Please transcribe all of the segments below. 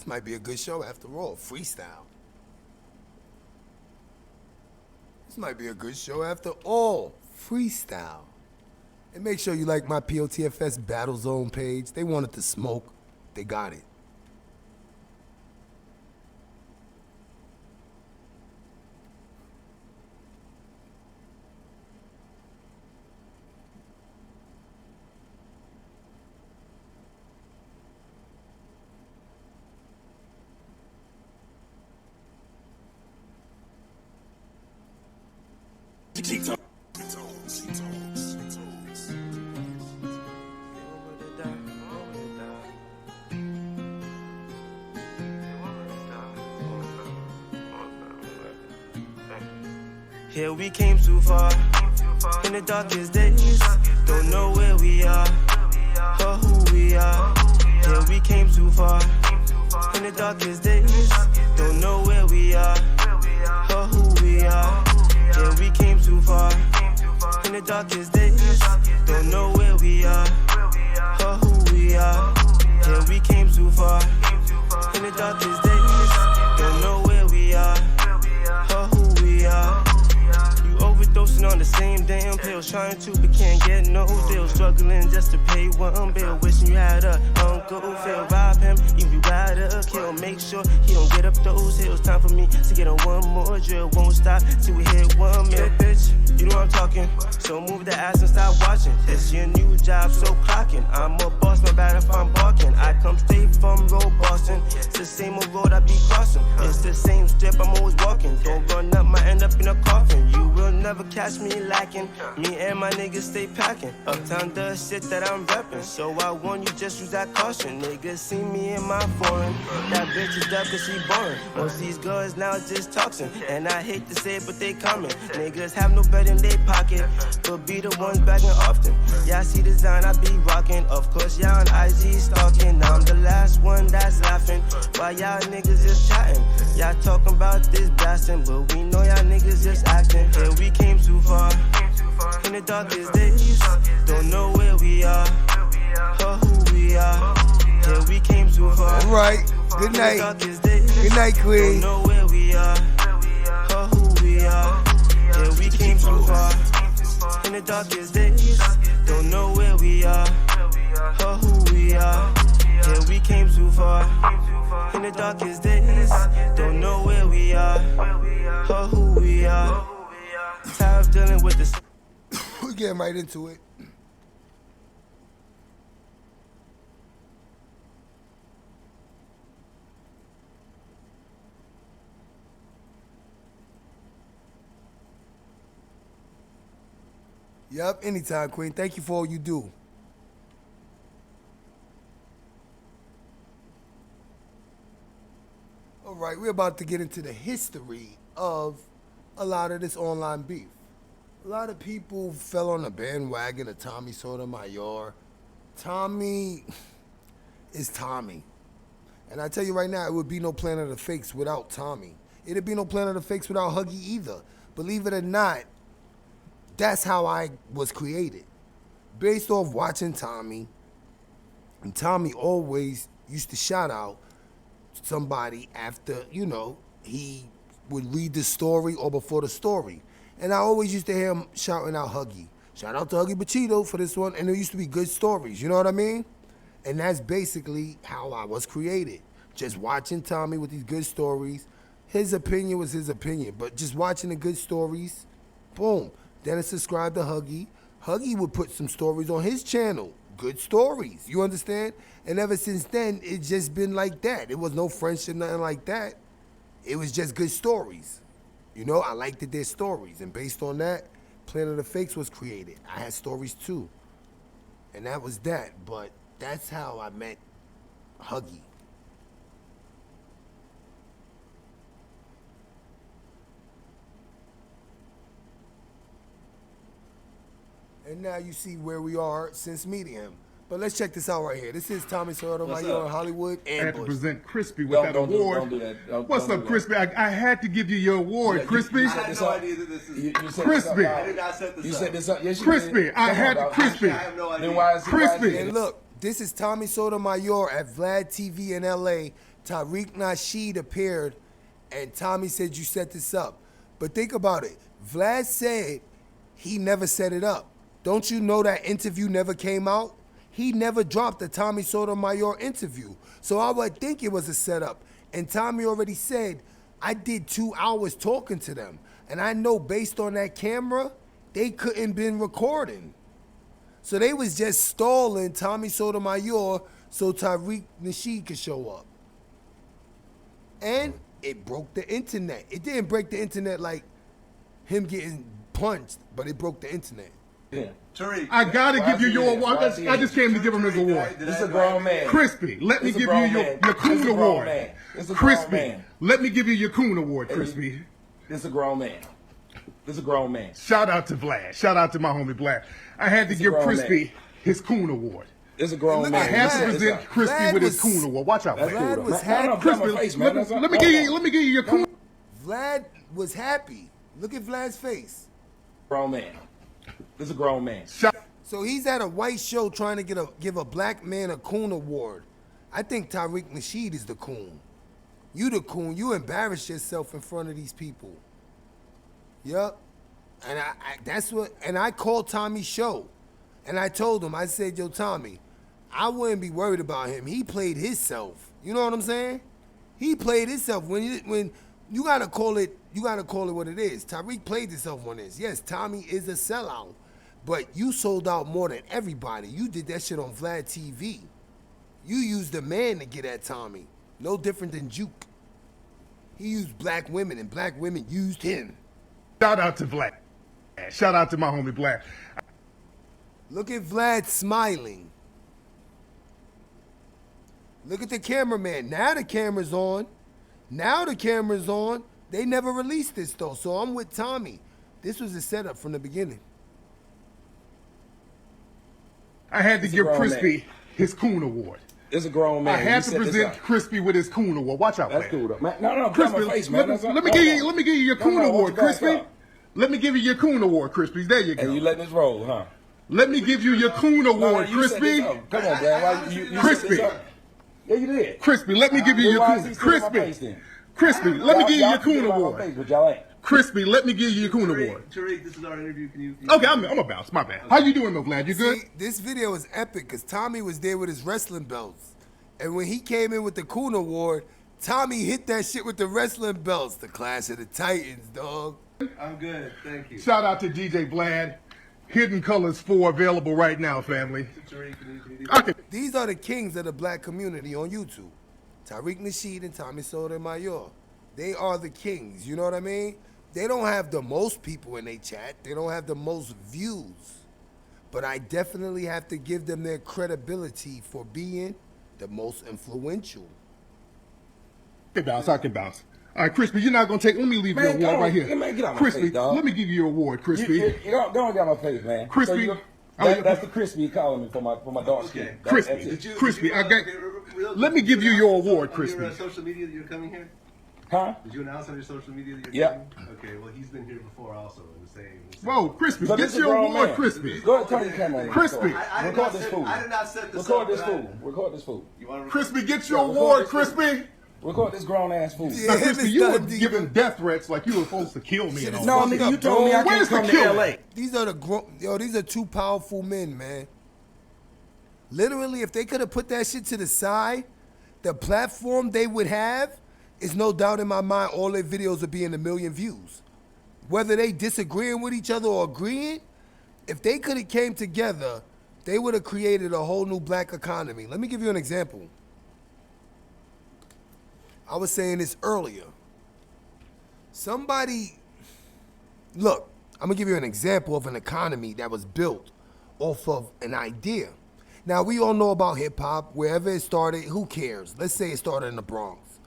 This might be a good show after all. Freestyle. This might be a good show after all. Freestyle. And make sure you like my POTFS Battle Zone page. They wanted to smoke. They got it. Here we came too far, in the darkest days, don't know where we are, or who we are. Here we came too far, in the darkest days, don't know where we are, or who we are. Here we came too far, in the darkest days, don't know where we are, or who we are. Here we came too far, in the darkest days, don't know where we are, or who we are. Overdosing on the same damn pills, trying to but can't get no deal. Struggling just to pay one bill, wishing you had a uncle. Phil, rob him, if you gotta kill. Make sure he don't get up those hills. Time for me to get on one more drill. Won't stop till we hit 1 mil, bitch. You know what I'm talking, so move the ass and stop watching. It's your new job, so clocking. I'm a boss, my bad if I'm barking. I come straight from road Boston. It's the same old road I be crossing. It's the same strip I'm always walking. Don't run up, might end up in a coffin. You will never catch me lacking. Me and my niggas stay packing. Uptown does shit that I'm reppin'. So I warn you, just use that caution. Niggas see me in my foreign. That bitch is deaf cause she boring. Most these girls now just toxin. And I hate to say it, but they coming. Niggas have no bread in they pocket, but be the ones bagging often. Y'all see the design I be rocking. Of course y'all on IG stalking. I'm the last one that's laughing while y'all niggas just chatting. Y'all talking about this blasting, but we know y'all niggas just acting. Here we came too far, in the darkest days, don't know where we are, or who we are. Here we came too far. All right, good night. Good night, Queen. Don't know where we are, or who we are. Here we came too far, in the darkest days, don't know where we are, or who we are. Here we came too far, in the darkest days, don't know where we are, or who we are. Tired of dealing with this. We're getting right into it. Yep, anytime, Queen. Thank you for all you do. All right, we're about to get into the history of a lot of this online beef. A lot of people fell on the bandwagon of Tommy Sotomayor. Tommy is Tommy. And I tell you right now, it would be no Planet of the Fakes without Tommy. It'd be no Planet of the Fakes without Huggy either. Believe it or not, that's how I was created. Based off watching Tommy. And Tommy always used to shout out somebody after, you know, he would read the story or before the story. And I always used to hear him shouting out Huggy. Shout out to Huggy Bachito for this one. And there used to be good stories, you know what I mean? And that's basically how I was created. Just watching Tommy with these good stories. His opinion was his opinion, but just watching the good stories, boom. Then I subscribed to Huggy. Huggy would put some stories on his channel. Good stories, you understand? And ever since then, it's just been like that. It was no friendship, nothing like that. It was just good stories. You know, I liked their stories. And based on that, Planet of the Fakes was created. I had stories too. And that was that. But that's how I met Huggy. And now you see where we are since meeting him. But let's check this out right here. This is Tommy Sotomayor in Hollywood. I had to present Crispy with that award. Don't do that. What's up, Crispy? I had to give you your award, Crispy. I had no idea that this is... Crispy. I did not set this up. You set this up? Yes, you Crispy. did. I had Crispy. I have no idea. Then why is Crispy. And look, this is Tommy Sotomayor at Vlad TV in LA Tariq Nasheed appeared, and Tommy said you set this up. But think about it. Vlad said he never set it up. Don't you know that interview never came out? He never dropped the Tommy Sotomayor interview. So I would think it was a setup. And Tommy already said, I did 2 hours talking to them. And I know based on that camera, they couldn't been recording. So they was just stalling Tommy Sotomayor so Tariq Nasheed could show up. And it broke the internet. It didn't break the internet like him getting punched, but it broke the internet. Yeah. Tariq, I gotta give you your award. I just came to give him his award. This is a grown man. Crispy, let me give you your coon award. Crispy, let me give you your coon award, Crispy. This is a grown man. This is a grown man. Shout out to Vlad. Shout out to my homie Vlad. I had to give Crispy his coon award. It's a grown man. I had to present Crispy with his coon award. Watch out, Vlad was happy. Crispy, let me give you your coon. Vlad was happy. Look at Vlad's face. Grown man. This is a grown man. So he's at a white show trying to give a black man a coon award. I think Tariq Nasheed is the coon. You the coon. You embarrass yourself in front of these people. Yup. And that's what. And I called Tommy's show, and I told him. I said, "Yo, Tommy, I wouldn't be worried about him. He played himself. You know what I'm saying? He played himself. When you gotta call it, what it is. Tariq played himself on this. Yes, Tommy is a sellout, but you sold out more than everybody. You did that shit on Vlad TV. You used a man to get at Tommy. No different than Juke. He used black women, and black women used him. Shout out to Vlad. Shout out to my homie Vlad. Look at Vlad smiling. Look at the cameraman. Now the camera's on. Now the camera's on. They never released this though, so I'm with Tommy. This was a setup from the beginning. I had to give Crispy his coon award. It's a grown man. I had to present Crispy with his coon award. Watch out, That's man. cool though. Man, no, Crispy, my face, man. let me give you your coon award, Crispy. Let me give you your coon award, Crispy. There you go. And you letting this roll, huh? Let me give you your coon award, Crispy. Come on, man. You Crispy. Yeah, you did. Crispy, let me give you your coon. Crispy, let me give you your coon award. Crispy, let me give you your coon award. Tariq, this is our interview. Can you Okay, I'm a bounce. My bad. How you doing, though, Vlad? You good? See, this video is epic because Tommy was there with his wrestling belts. And when he came in with the Coon Award, Tommy hit that shit with the wrestling belts. The Clash of the Titans, dog. I'm good, thank you. Shout out to DJ Vlad. Hidden Colors 4 available right now, family. Okay. These are the kings of the black community on YouTube. Tariq Nasheed and Tommy Sotomayor. They are the kings, you know what I mean? They don't have the most people in their chat. They don't have the most views. But I definitely have to give them their credibility for being the most influential. I can bounce. All right, Crispy, you're not going to take... Let me leave your award right here. Man, get out my Crispy, face, dog. let me give you your award, Crispy. You don't get out my face, man. Crispy. So that's the Crispy calling me for my dark skin. Crispy, let me give you your award, Crispy. On your social media that you're coming here? Huh? Did you announce on your social media that you're coming? Okay, well, he's been here before also in the same... Whoa, Crispy, get your award, Crispy. Go ahead, turn your camera on. Crispy. Record this fool. I did not set this Record up. this fool. Record this fool. Crispy, get your award, Crispy. Record this grown-ass fool. Now, Crispy, you were giving death threats like you were supposed to kill me and all. No, nigga, you told me I can't come to LA. These are two powerful men, man. Literally, if they could have put that shit to the side, the platform they would have is no doubt in my mind all their videos would be in 1 million views. Whether they disagreeing with each other or agreeing, if they could have came together, they would have created a whole new black economy. Let me give you an example. I was saying this earlier. Look, I'm gonna give you an example of an economy that was built off of an idea. Now, we all know about hip hop, wherever it started, who cares? Let's say it started in the Bronx.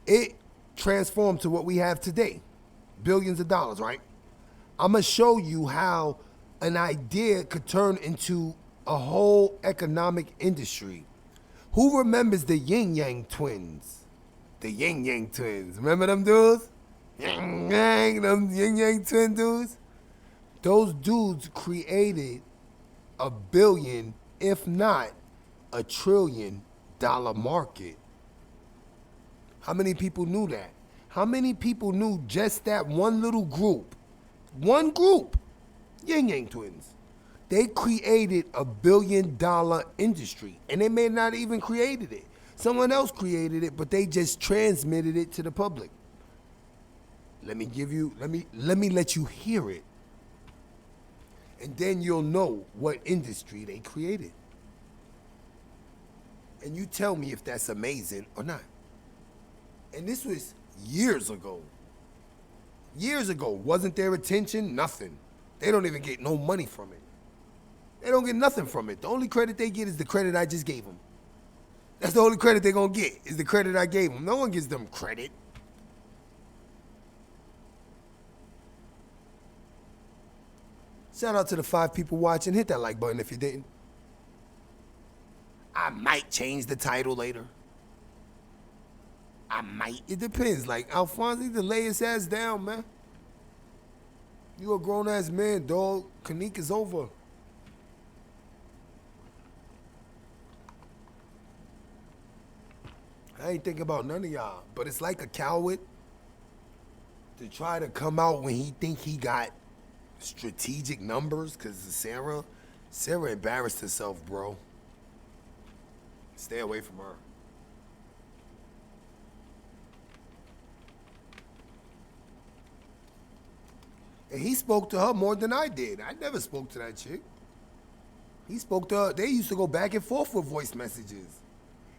It transformed to what we have today, billions of dollars, right? I'm gonna show you how an idea could turn into a whole economic industry. Who remembers the Yin Yang twins? The Yin Yang twins. Remember them dudes? Yin Yang, them Yin Yang twin dudes? Those dudes created $1 billion, if not $1 trillion market. How many people knew that? How many people knew just that one little group? One group, Yin Yang Twins. They created a $1 billion industry, and they may not even created it. Someone else created it, but they just transmitted it to the public. Let me let you hear it. And then you'll know what industry they created. And you tell me if that's amazing or not. And this was years ago. Years ago. Wasn't their attention? Nothing. They don't even get no money from it. They don't get nothing from it. The only credit they get is the credit I just gave them. That's the only credit they're going to get, is the credit I gave them. No one gives them credit. Shout out to the 5 people watching. Hit that like button if you didn't. I might change the title later. I might. It depends. Like, Alphonse need to lay his ass down, man. You a grown-ass man, dog. Kanik is over. I ain't thinking about none of y'all. But it's like a coward to try to come out when he think he got strategic numbers, because Sarah embarrassed herself, bro. Stay away from her. And he spoke to her more than I did. I never spoke to that chick. He spoke to her. They used to go back and forth with voice messages.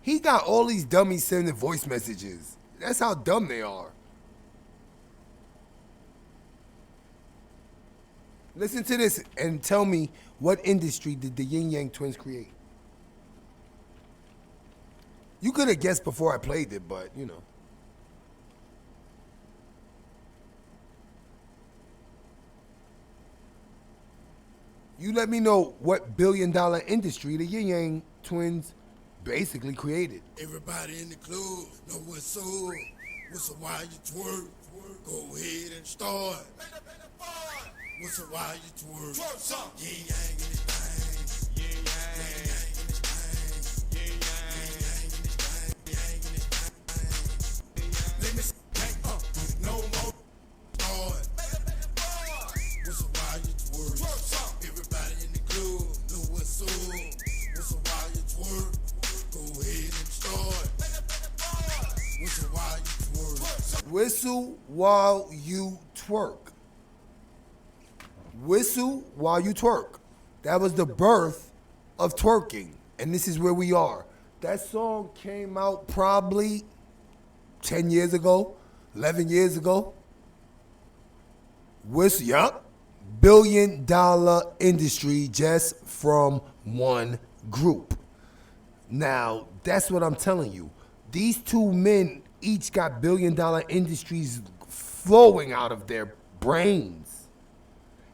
He got all these dummies sending voice messages. That's how dumb they are. Listen to this and tell me, what industry did the Yin Yang Twins create? You could have guessed before I played it, but you know. You let me know what $1 billion industry the Yin Yang Twins basically created. Everybody in the club know what's up. What's a why you twerk? Go ahead and start. What's a why you twerk? Yin Yang in this thing. Yin Yang in this thing. Yin Yang in this thing. Yin Yang in this thing. Let me hang up. No more start. What's a why you twerk? Everybody in the club know what's up. What's a why you twerk? Go ahead and start. Whistle while you twerk. Whistle while you twerk. Whistle while you twerk. That was the birth of twerking. And this is where we are. That song came out probably 10 years ago, 11 years ago. Whistle, yup. $1 billion industry just from one group. Now, that's what I'm telling you. These 2 men each got $1 billion industries flowing out of their brains.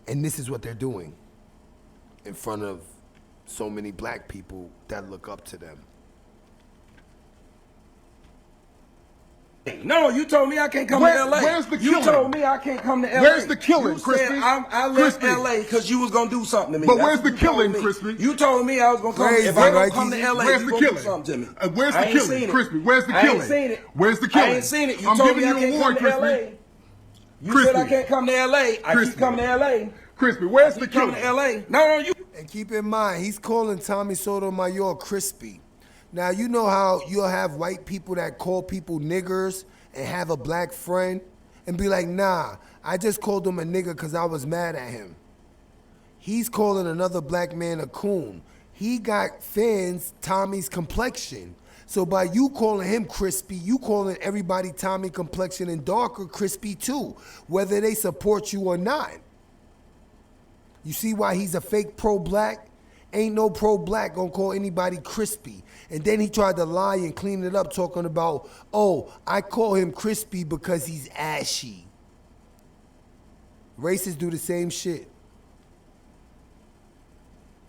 And this is what they're doing in front of so many black people that look up to them. No, you told me I can't come to LA. Where's the You killing? told me I can't come to LA. Where's the killing, you Crispy? Said I left Crispy. LA because you was gonna do something to me. But That's where's what the you told killing, me. Crispy? You told me I was gonna come. Crazy, If I right, don't come to LA, Where's you the gonna do killing? something to me. Where's the I ain't killing, seen it. Crispy? Where's the I killing? ain't seen it. Where's the killing? I ain't seen it. You I'm told giving me I you a can't award, come to LA. Crispy. You Crispy. said I can't come to LA. I Crispy. keep coming to LA. Crispy, where's the Keep coming killing? to LA. No, you. And keep in mind, he's calling Tommy Sotomayor crispy. Now, you know how you'll have white people that call people niggers and have a black friend and be like, nah, I just called him a nigger because I was mad at him. He's calling another black man a coon. He got fans Tommy's complexion. So by you calling him crispy, you calling everybody Tommy complexion and darker crispy too, whether they support you or not. You see why he's a fake pro-black? Ain't no pro-black gonna call anybody crispy. And then he tried to lie and clean it up talking about, oh, I call him crispy because he's ashy. Racists do the same shit.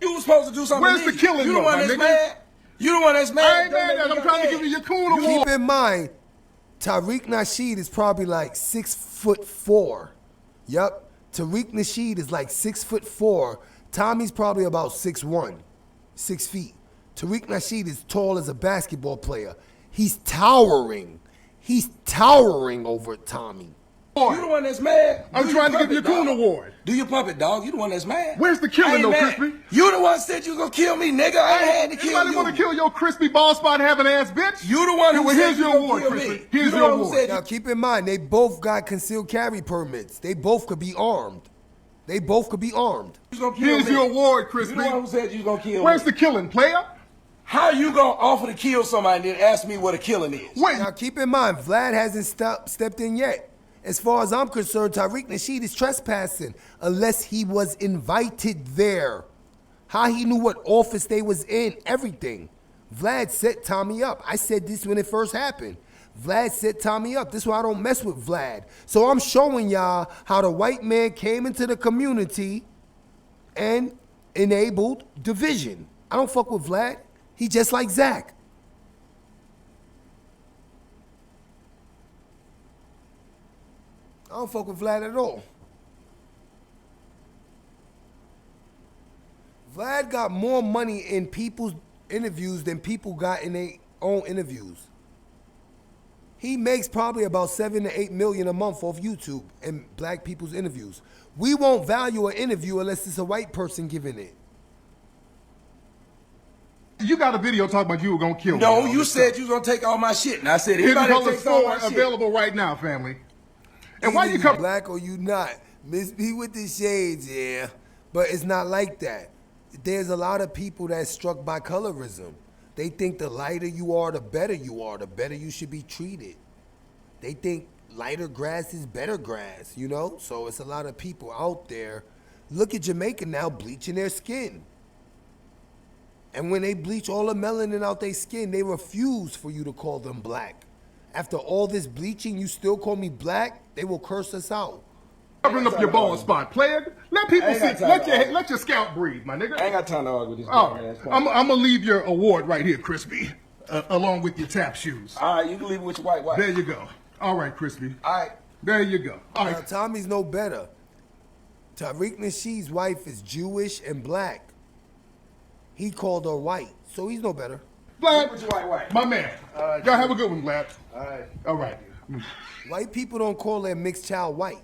You was supposed to do something. Where's to me. the killing, You the though, one my that's nigga? mad. You the one that's mad. I ain't mad at him. I'm trying to give you your cool award. Keep in mind, Tariq Nasheed is probably like 6'4". Yup. Tariq Nasheed is like 6'4". Tommy's probably about 6'1", 6 feet. Tariq Nasheed is tall as a basketball player. He's towering. He's towering over Tommy. You the one that's mad. I'm trying to give you a Coon Award. Do your puppet, dog. You the one that's mad. Where's the killing, though, Crispy? You the one said you was gonna kill me, nigga. I had to kill you. Anybody want to kill your crispy ball spot having ass bitch? You the one who said here's your award, Crispy. Here's your award. Now keep in mind, they both got concealed carry permits. They both could be armed. They both could be armed. Here's your award, Crispy. You the one who said you was gonna kill Where's me. the killing, player? How you gonna offer to kill somebody and then ask me what a killing is? Wait. Now keep in mind, Vlad hasn't stepped in yet. As far as I'm concerned, Tariq Nasheed is trespassing unless he was invited there. How he knew what office they was in, everything. Vlad set Tommy up. I said this when it first happened. Vlad set Tommy up. This is why I don't mess with Vlad. So I'm showing y'all how the white man came into the community and enabled division. I don't fuck with Vlad. He just like Zach. I don't fuck with Vlad at all. Vlad got more money in people's interviews than people got in their own interviews. He makes probably about 7 to 8 million a month off YouTube and black people's interviews. We won't value an interview unless it's a white person giving it. You got a video talking about you were gonna kill me. No, you said you was gonna take all my shit, and I said Hidden anybody that Colors takes all 4 my shit. available right now, family. And why Either you come? black or you not? Miss me with the shades, yeah. But it's not like that. There's a lot of people that's struck by colorism. They think the lighter you are, the better you are, the better you should be treated. They think lighter grass is better grass, you know? So it's a lot of people out there. Look at Jamaica now bleaching their skin. And when they bleach all the melanin out their skin, they refuse for you to call them black. After all this bleaching, you still call me black? They will curse us out. Covering up your bald spot, player. Let people see. Let your scalp breathe, my nigga. I ain't got time to argue with this. All right. I'm gonna leave your award right here, Crispy, along with your tap shoes. All right, you can leave it with your white wife. There you go. All right, Crispy. All right. There you go. All Now, right. Tommy's no better. Tariq Nasheed's wife is Jewish and black. He called her white, so he's no better. Vlad, With your white wife. my man. Y'all have a good one, Vlad. All right. All right. White people don't call their mixed child white.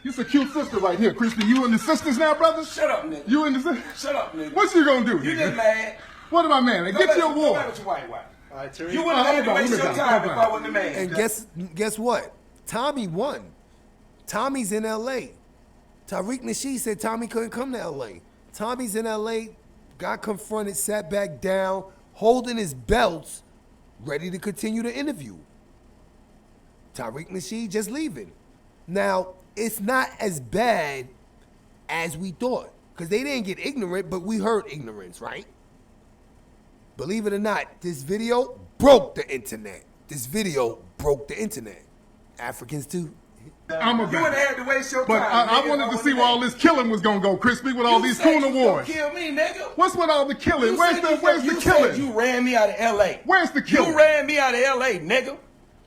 You're a cute sister right here, Crispy. You and the sisters now, brother? Shut up, nigga. You and the sisters? Shut up, nigga. What you gonna do, You nigga? just mad. What am I, man? Go Get back your to- Go award. back with your white wife. All right, Tariq. You wouldn't have to waste your hold time on. if I wasn't the man. And guess what? Tommy won. Tommy's in L.A. Tariq Nasheed said Tommy couldn't come to L.A. Tommy's in L.A., got confronted, sat back down, holding his belts, ready to continue the interview. Tariq Nasheed just leaving. Now, it's not as bad as we thought, because they didn't get ignorant, but we heard ignorance, right? Believe it or not, this video broke the internet. This video broke the internet. Africans too. I'm a You wouldn't have had to waste your But time. I nigga, wanted if to I see where all wasn't this killing was gonna go, Crispy, with all the man. these You said coon you was gonna awards. kill me, nigga. What's with all the killing? You Where's said the you killing? said you ran me out of L.A. Where's the killing? You ran me out of L.A., nigga.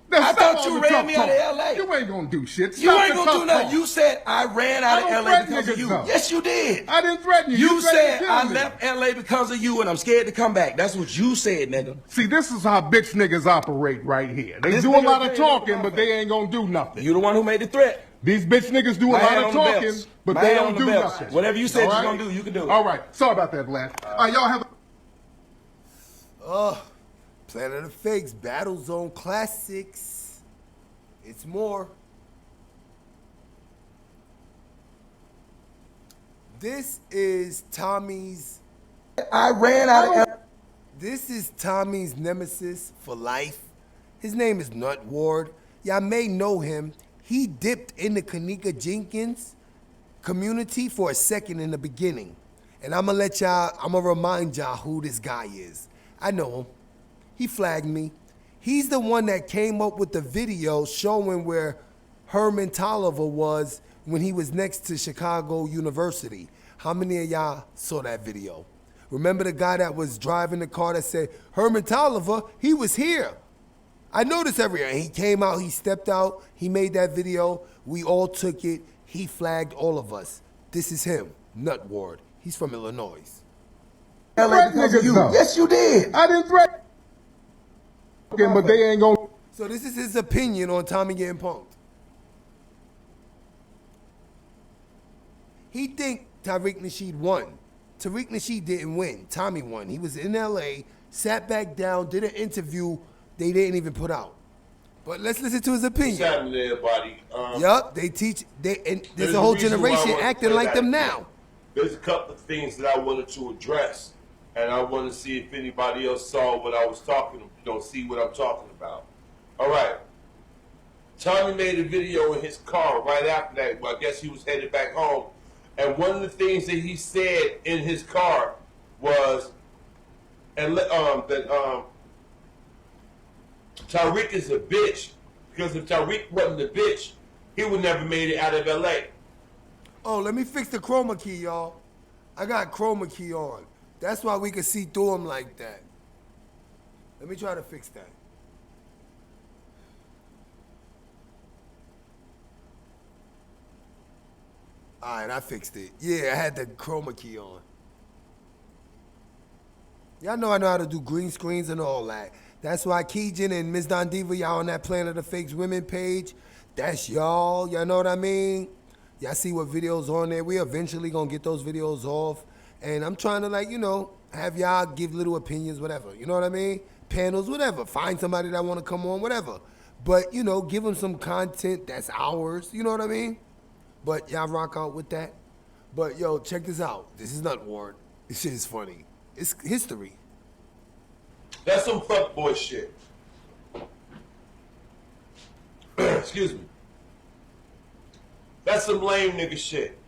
Now, I stop thought all you the ran tough me out of talk. LA. You ain't gonna do shit. You Stop ain't the gonna do tough nothing. talk. You said I ran out I of don't LA threaten because of niggas, you. though. Yes, you did. I didn't threaten you. You threatened said to kill I me. left LA because of you and I'm scared to come back. That's what you said, nigga. See, this is how bitch niggas operate right here. They This do a nigga lot of ain't talking, no but they ain't gonna do nothing. You the one who made the threat. These bitch niggas do a My lot hand of on the talking, belts. but My they hand don't on the do belts. nothing. Whatever you said All you're gonna do, you can do it. All right. Sorry about that, Vlad. Y'all have a... Planet of the Fakes, Battle Zone Classics. It's more. This is Tommy's. I ran out of LA. This is Tommy's nemesis for life. His name is Nut Ward. Y'all may know him. He dipped in the Kanika Jenkins community for a second in the beginning. And I'm gonna remind y'all who this guy is. I know him. He flagged me. He's the one that came up with the video showing where Herman Tolliver was when he was next to Chicago University. How many of y'all saw that video? Remember the guy that was driving the car that said, Herman Tolliver, he was here. I know this every year. He came out, he stepped out, he made that video. We all took it. He flagged all of us. This is him, Nut Ward. He's from Illinois. LA because of you. though. Yes, you did. I didn't threaten, but they ain't gonna... So this is his opinion on Tommy getting punked. He think Tariq Nasheed won. Tariq Nasheed didn't win. Tommy won. He was in LA, sat back down, did an interview they didn't even put out. But let's listen to his opinion. What's happening there, everybody? Yup, they teach, and there's a whole generation acting like them now. There's a couple of things that I wanted to address, and I want to see if anybody else saw what I was talking, see what I'm talking about. All right. Tommy made a video in his car right after that. Well, I guess he was headed back home. And one of the things that he said in his car was, Tariq is a bitch, because if Tariq wasn't a bitch, he would never made it out of LA. Oh, let me fix the chroma key, y'all. I got chroma key on. That's why we can see through him like that. Let me try to fix that. All right, I fixed it. Yeah, I had the chroma key on. Y'all know I know how to do green screens and all that. That's why Keegan and Ms. Don Diva, y'all on that Planet of Fakes Women page. That's y'all. Y'all know what I mean? Y'all see what videos on there. We eventually gonna get those videos off. And I'm trying to, like, you know, have y'all give little opinions, whatever. You know what I mean? Panels, whatever. Find somebody that want to come on, whatever. But, you know, give them some content that's ours. You know what I mean? But y'all rock out with that. But, yo, check this out. This is not Ward. This shit is funny. It's history. That's some fuckboy shit. Excuse me. That's some lame nigga shit.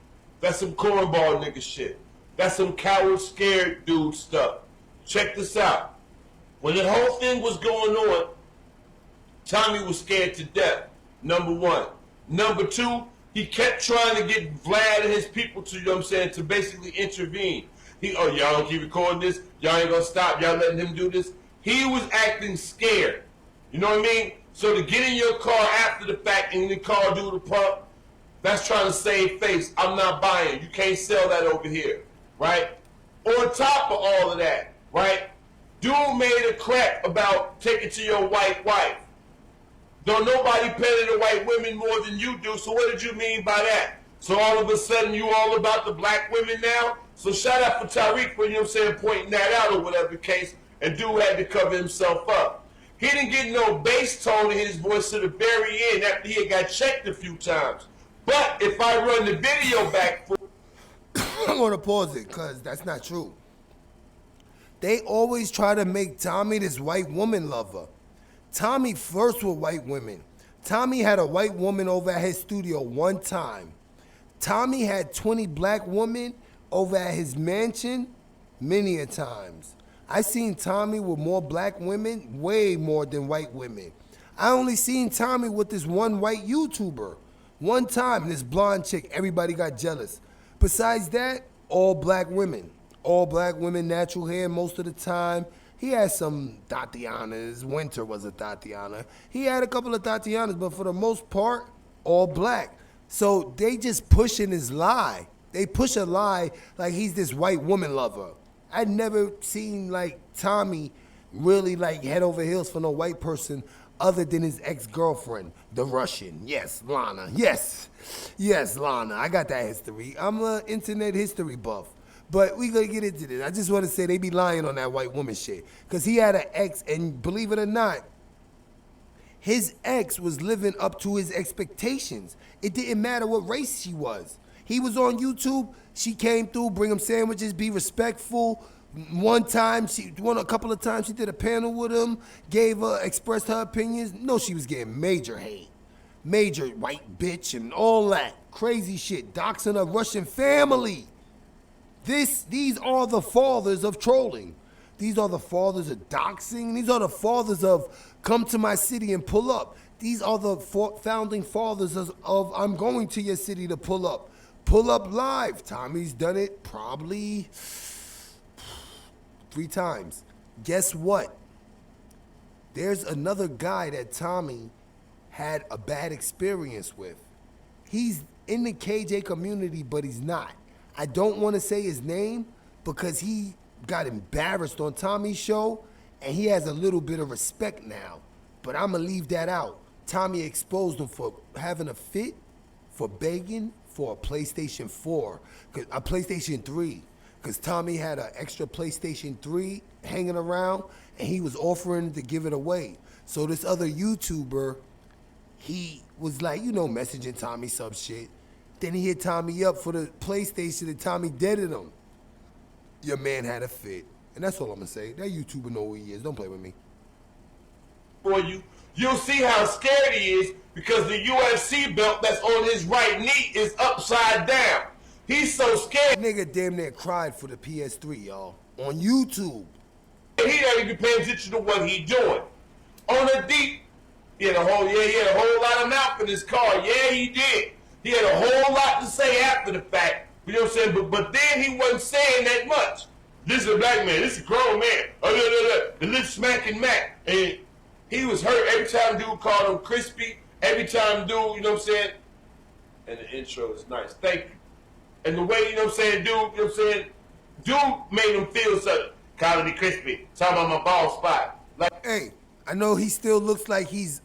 That's some cornball nigga shit. That's some coward scared dude stuff. Check this out. When the whole thing was going on, Tommy was scared to death. Number one. Number two, he kept trying to get Vlad and his people to, you know what I'm saying, to basically intervene. Y'all don't keep recording this. Y'all ain't gonna stop. Y'all letting him do this. He was acting scared. You know what I mean? So to get in your car after the fact and the car do the pump, that's trying to save face. I'm not buying. You can't sell that over here, right? On top of all of that, right? Dude made a crap about taking to your white wife. Don't nobody pay the white women more than you do, so what did you mean by that? So all of a sudden you all about the black women now? So shout out for Tariq for, you know what I'm saying, pointing that out or whatever the case, and dude had to cover himself up. He didn't get no bass tone in his voice to the very end after he had got checked a few times. But if I run the video back for... I'm going to pause it because that's not true. They always try to make Tommy this white woman lover. Tommy first with white women. Tommy had a white woman over at his studio one time. Tommy had 20 black women over at his mansion many a times. I seen Tommy with more black women, way more than white women. I only seen Tommy with this one white YouTuber. One time, this blonde chick, everybody got jealous. Besides that, all black women. All black women, natural hair most of the time. He had some Tatianas. Winter was a Tatiana. He had a couple of Tatianas, but for the most part, all black. So they just pushing his lie. They push a lie like he's this white woman lover. I'd never seen like Tommy really like head over heels for no white person other than his ex-girlfriend, the Russian. Yes, Lana. Yes, Lana. I got that history. I'm an internet history buff. But we gonna get into this. I just want to say they be lying on that white woman shit. Because he had an ex, and believe it or not, his ex was living up to his expectations. It didn't matter what race she was. He was on YouTube. She came through, bring him sandwiches, be respectful. A couple of times she did a panel with him, expressed her opinions. No, she was getting major hate. Major white bitch and all that. Crazy shit. Doxing a Russian family. These are the fathers of trolling. These are the fathers of doxing. These are the fathers of come to my city and pull up. These are the founding fathers of I'm going to your city to pull up. Pull up live. Tommy's done it probably 3 times. Guess what? There's another guy that Tommy had a bad experience with. He's in the KJ community, but he's not. I don't want to say his name because he got embarrassed on Tommy's show and he has a little bit of respect now. But I'm going to leave that out. Tommy exposed him for having a fit, for begging for a PlayStation 4, a PlayStation 3. Because Tommy had an extra PlayStation 3 hanging around, and he was offering to give it away. So this other YouTuber, he was like, messaging Tommy some shit. Then he hit Tommy up for the PlayStation, and Tommy deaded him. Your man had a fit. And that's all I'm going to say. That YouTuber know who he is. Don't play with me. For you'll see how scared he is because the UFC belt that's on his right knee is upside down. He's so scared. Nigga damn near cried for the PS3, y'all. On YouTube. He ain't even paying attention to what he doing. On the deep, he had a whole lot of mouth in his car. Yeah, he did. He had a whole lot to say after the fact. You know what I'm saying? But then he wasn't saying that much. This is a black man. This is a grown man. The lip smacking Mac. And he was hurt every time dude called him crispy. Every time dude, you know what I'm saying? And the intro is nice. Thank you. And the way, you know what I'm saying, dude made him feel something. Calling me crispy. Talking about my bald spot. Like, hey, I know he still looks like he's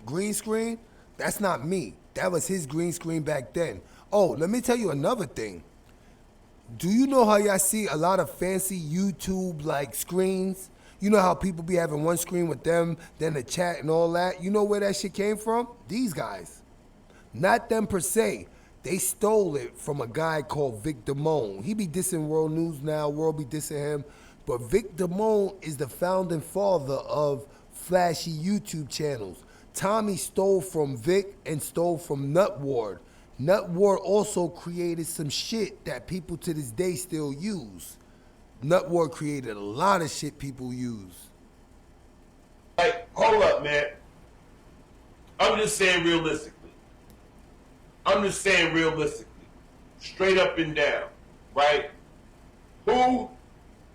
green screen. That's not me. That was his green screen back then. Oh, let me tell you another thing. Do you know how y'all see a lot of fancy YouTube like screens? You know how people be having one screen with them, then the chat and all that? You know where that shit came from? These guys. Not them per se. They stole it from a guy called Vic Damone. He be dissing World News Now, World be dissing him. But Vic Damone is the founding father of flashy YouTube channels. Tommy stole from Vic and stole from Nut Ward. Nut Ward also created some shit that people to this day still use. Nut Ward created a lot of shit people use. Like, hold up, man. I'm just saying realistically. Straight up and down, right? Who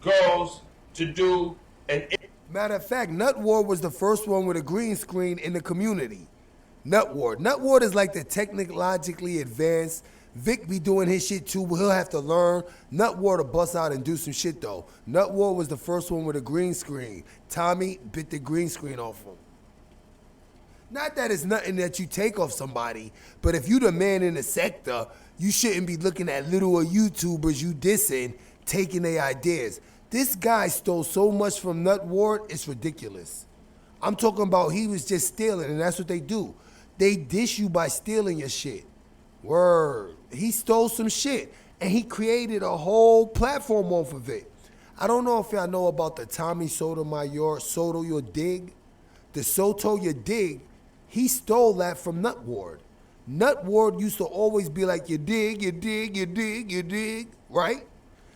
goes to do an... Matter of fact, Nut Ward was the first one with a green screen in the community. Nut Ward. Nut Ward is like the technologically advanced. Vic be doing his shit too, but he'll have to learn. Nut Ward will bust out and do some shit though. Nut Ward was the first one with a green screen. Tommy bit the green screen off him. Not that it's nothing that you take off somebody, but if you the man in the sector, you shouldn't be looking at little YouTubers you dissing, taking their ideas. This guy stole so much from Nut Ward, it's ridiculous. I'm talking about he was just stealing, and that's what they do. They dish you by stealing your shit. Word. He stole some shit, and he created a whole platform off of it. I don't know if y'all know about the Tommy Sotomayor, Soto Your Dig. The Soto Your Dig, he stole that from Nut Ward. Nut Ward used to always be like, you dig, you dig, you dig, you dig, right?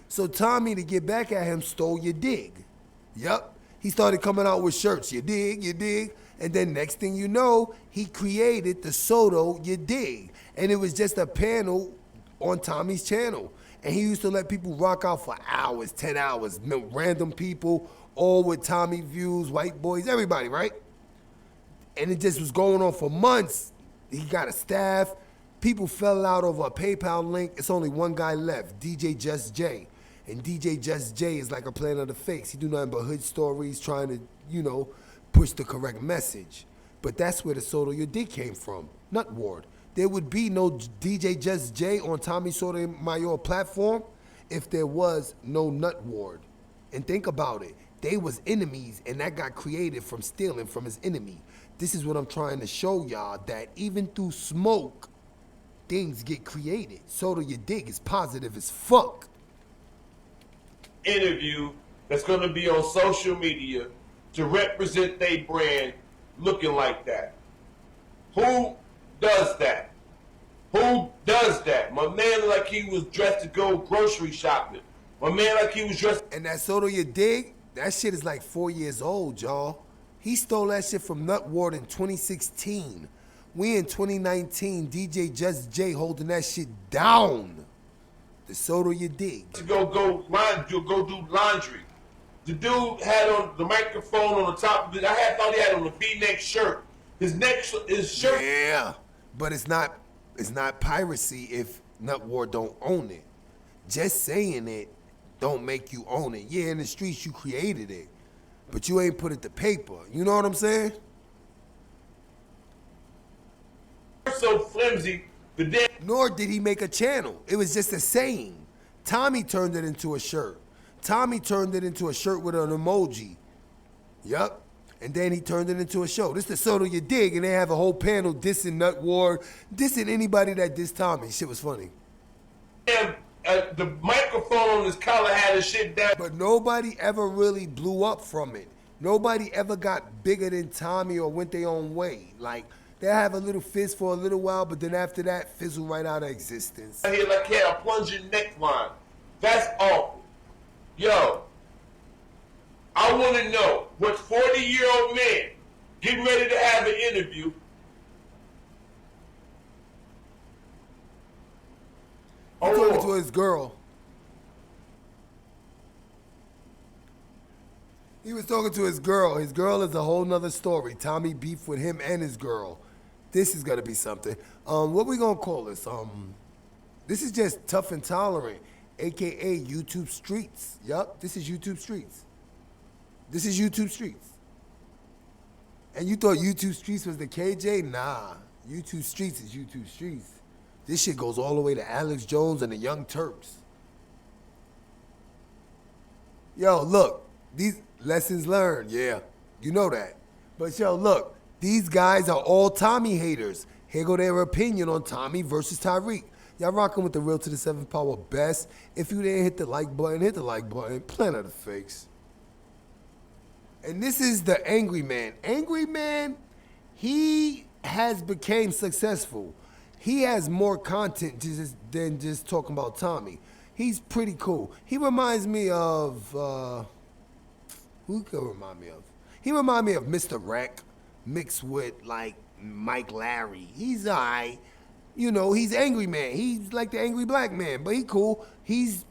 So Tommy, to get back at him, stole Your Dig. Yup. He started coming out with shirts, you dig, you dig. And then next thing you know, he created the Soto You Dig. And it was just a panel on Tommy's channel. And he used to let people rock out for hours, 10 hours, random people, all with Tommy views, white boys, everybody, right? And it just was going on for months. He got a staff. People fell out over a PayPal link. It's only one guy left, DJ Just J. And DJ Just J is like a Planet of the Fakes. He do nothing but hood stories trying to, push the correct message. But that's where the Soto Your Dig came from, Nut Ward. There would be no DJ Just J on Tommy Sotomayor platform if there was no Nut Ward. And think about it. They was enemies, and that got created from stealing from his enemy. This is what I'm trying to show y'all, that even through smoke, things get created. Soto Your Dig is positive as fuck. Interview that's going to be on social media to represent their brand looking like that. Who does that? Who does that? My man looked like he was dressed to go grocery shopping. My man like he was dressed... And that Soto Your Dig, that shit is like 4 years old, y'all. He stole that shit from Nut Ward in 2016. We in 2019, DJ Just J holding that shit down. The Soto Your Dig. To go do laundry. The dude had on the microphone on the top of it. Thought he had on a V-neck shirt. His shirt. Yeah, but it's not piracy if Nut Ward don't own it. Just saying it don't make you own it. Yeah, in the streets you created it, but you ain't put it to paper. You know what I'm saying? flimsy. The damn. Nor did he make a channel. It was just a saying. Tommy turned it into a shirt. Tommy turned it into a shirt with an emoji. Yup. And then he turned it into a show. This is the Soto You Dig, and they have a whole panel dissing Nut Ward, dissing anybody that dissed Tommy. Shit was funny. Damn, the microphone on his collar had his shit down. But nobody ever really blew up from it. Nobody ever got bigger than Tommy or went their own way. Like, they have a little fizz for a little while, but then after that, fizzle right out of existence. Here like he had a plunging neckline. That's awful. Yo, I want to know what 40-year-old man getting ready to have an interview. He's talking to his girl. He was talking to his girl. His girl is a whole nother story. Tommy beef with him and his girl. This is gonna be something. What we gonna call this? This is just Tough and Tolerant, aka YouTube Streets. Yup, this is YouTube Streets. This is YouTube Streets. And you thought YouTube Streets was the KJ? Nah, YouTube Streets is YouTube Streets. This shit goes all the way to Alex Jones and the Young Turks. Yo, look, these lessons learned, yeah, you know that. But yo, look, these guys are all Tommy haters. Here go their opinion on Tommy versus Tyreek. Y'all rocking with the Real to the 7th Power best. If you didn't hit the like button, hit the like button. Planet of Fakes. And this is the Angry Man. Angry Man, he has became successful. He has more content than just talking about Tommy. He's pretty cool. He reminds me of, who could remind me of? He reminds me of Mr. Wreck mixed with like Mike Larry. He's alright. You know, he's Angry Man. He's like the angry black man, but he cool. He's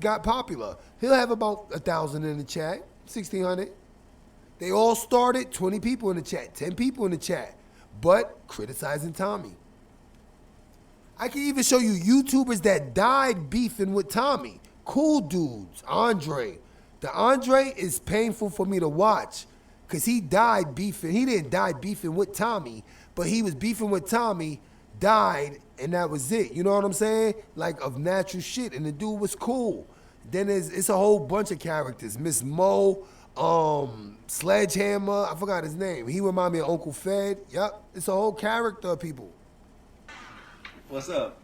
got popular. He'll have about 1,000 in the chat, 1,600. They all started 20 people in the chat, 10 people in the chat, but criticizing Tommy. I can even show you YouTubers that died beefing with Tommy. Cool dudes, Andre. The Andre is painful for me to watch because he died beefing. He didn't die beefing with Tommy, but he was beefing with Tommy, died, and that was it. You know what I'm saying? Like of natural shit, and the dude was cool. Then it's a whole bunch of characters. Miss Mo, Sledgehammer, I forgot his name. He remind me of Uncle Fed. Yup, it's a whole character of people. What's up?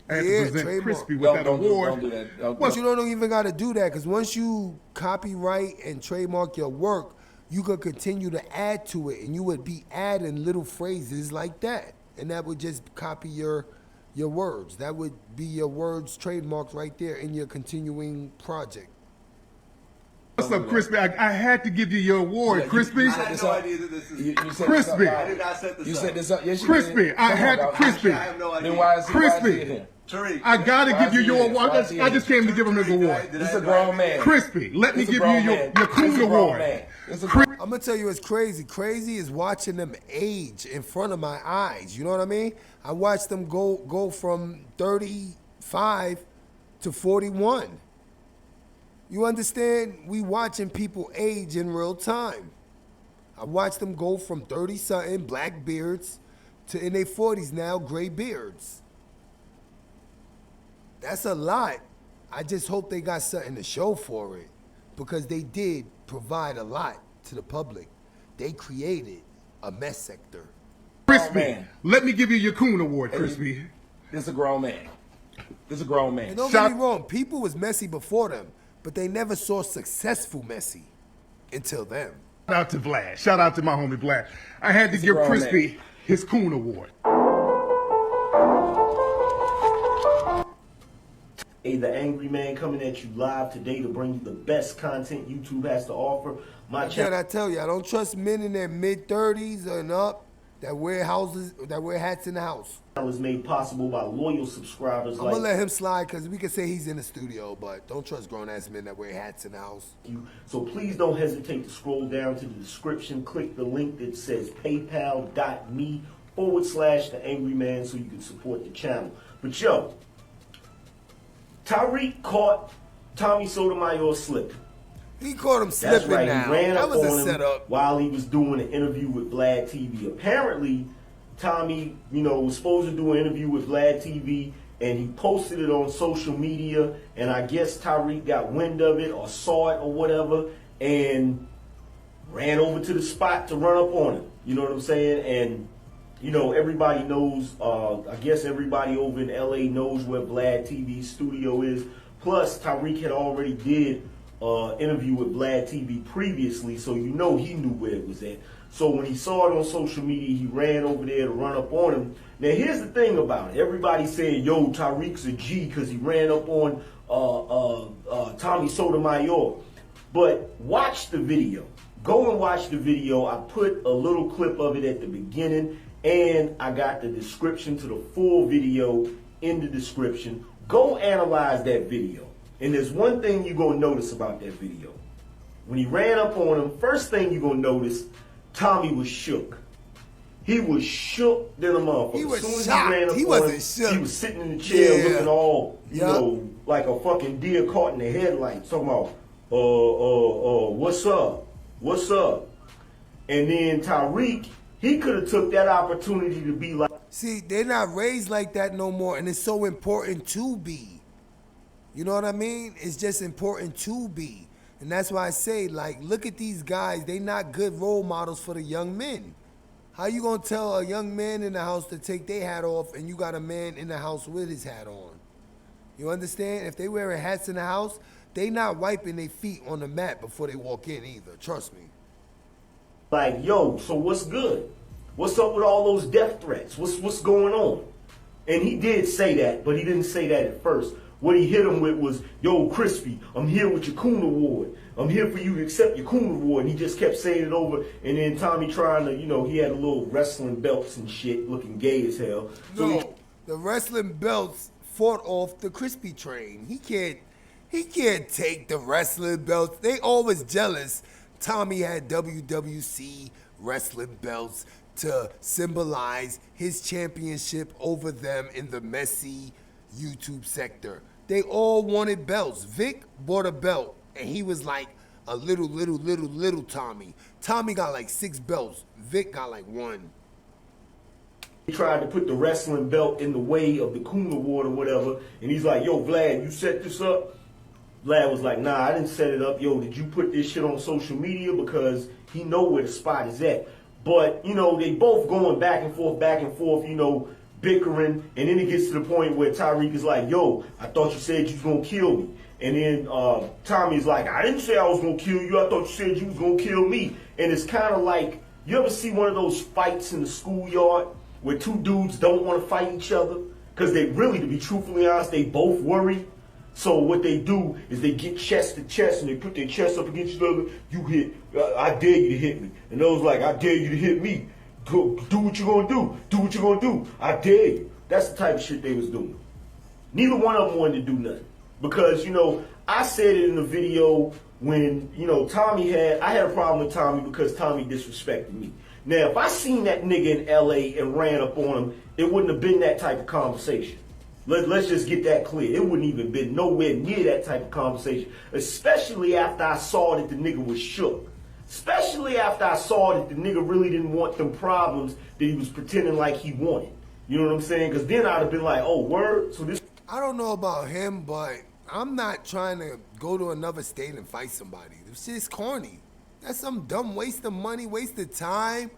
I had Yeah, to present trademark. Crispy with that award. Don't do that. But you don't even got to do that because once you copyright and trademark your work, you could continue to add to it, and you would be adding little phrases like that, and that would just copy your words. That would be your words trademarked right there in your continuing project. What's up, Crispy? I had to give you your award, Crispy. I had no idea that this is. You set Crispy. this up. I did not set this You up. set this up. Yes, you Crispy, did. I Come had on, dog. Crispy. I have no idea. Then why is he Crispy. here? Tariq. I gotta give you your Why award. is he I just came to give him his award. This is a grown man. Crispy, let me This a give you grown your man. Coon This a grown award. man. This a grown- I'm gonna tell you what's crazy. Crazy is watching them age in front of my eyes. You know what I mean? I watched them go from 35 to 41. You understand? We watching people age in real time. I watched them go from 30-something black beards to in their 40s now gray beards. That's a lot. I just hope they got something to show for it because they did provide a lot to the public. They created a mess sector. Crispy, man. let me give you your Coon award, Crispy. This is a grown man. This is a grown man. And don't Shout- get me wrong, people was messy before them, but they never saw successful messy until them. Shout out to Vlad. Shout out to my homie Vlad. I had to He's a give grown Crispy his Coon award. Hey, the Angry Man coming at you live today to bring you the best content YouTube has to offer. My Can channel I tell you, I don't trust men in their mid-30s and up that wear hats in the house. is made possible by loyal subscribers I'm like gonna let him slide because we can say he's in the studio, but don't trust grown-ass men that wear hats in the house. you. So please don't hesitate to scroll down to the description, click the link that says paypal.me/the Angry Man so you can support the channel. But yo, Tyreek caught Tommy Sotomayor slipping. He caught him That's slipping right. now. He ran That up was on a him setup. while he was doing an interview with Vlad TV. Apparently, Tommy, you know, was supposed to do an interview with Vlad TV, and he posted it on social media, and I guess Tariq got wind of it or saw it or whatever, and ran over to the spot to run up on him. You know what I'm saying? And, you know, everybody knows, I guess everybody over in LA knows where Vlad TV's studio is. Plus, Tariq had already did interview with Vlad TV previously, so you know he knew where it was at. So when he saw it on social media, he ran over there to run up on him. Now here's the thing about it. Everybody saying, yo, Tariq's a G because he ran up on Tommy Sotomayor. But watch the video. Go and watch the video. I put a little clip of it at the beginning, and I got the description to the full video in the description. Go analyze that video. And there's one thing you're going to notice about that video. When he ran up on him, first thing you're going to notice, Tommy was shook. He was shook than a motherfucker. He was as soon as shocked. he ran up He on wasn't him, shook. he was sitting in the chair looking all, you Yup. know, like a fucking deer caught in the headlights. Talking about, what's up? What's up? And then Tariq, he could have took that opportunity to be like, See, they're not raised like that no more, and it's so important to be. You know what I mean? It's just important to be. And that's why I say, like, look at these guys. They not good role models for the young men. How you gonna tell a young man in the house to take their hat off and you got a man in the house with his hat on? You understand? If they wearing hats in the house, they not wiping their feet on the mat before they walk in either. Trust me. like, yo, so what's good? What's up with all those death threats? What's going on? And he did say that, but he didn't say that at first. What he hit him with was, yo, Crispy, I'm here with your Coon Award. I'm here for you to accept your Coon Award. And he just kept saying it over. And then Tommy trying to, you know, he had a little wrestling belts and shit, looking gay as hell. So No, the wrestling belts fought off the Crispy train. He can't take the wrestling belts. They always jealous. Tommy had WWC wrestling belts to symbolize his championship over them in the messy YouTube sector. They all wanted belts. Vic bought a belt, and he was like a little Tommy. Tommy got like 6 belts. Vic got like 1. he tried to put the wrestling belt in the way of the Coon Award or whatever. And he's like, yo, Vlad, you set this up? Vlad was like, nah, I didn't set it up. Yo, did you put this shit on social media? Because he know where the spot is at. But, you know, they both going back and forth, you know, bickering. And then it gets to the point where Tariq is like, yo, I thought you said you was going to kill me. And then Tommy's like, I didn't say I was going to kill you. I thought you said you was going to kill me. And it's kind of like, you ever see one of those fights in the schoolyard where 2 dudes don't want to fight each other? Because they really, to be truthfully honest, they both worry. So what they do is they get chest to chest and they put their chest up against each other. You hit, I dare you to hit me. And those like, I dare you to hit me. Do what you're going to do. Do what you're going to do. I dare you. That's the type of shit they was doing. Neither one of them wanted to do nothing. Because, you know, I said it in the video when, you know, I had a problem with Tommy because Tommy disrespected me. Now, if I seen that nigga in LA and ran up on him, it wouldn't have been that type of conversation. Let's just get that clear. It wouldn't even been nowhere near that type of conversation. Especially after I saw that the nigga was shook. Especially after I saw that the nigga really didn't want them problems that he was pretending like he wanted. You know what I'm saying? Because then I'd have been like, oh, word? So this... I don't know about him, but I'm not trying to go to another state and fight somebody. This shit's corny. That's some dumb waste of money, waste of time,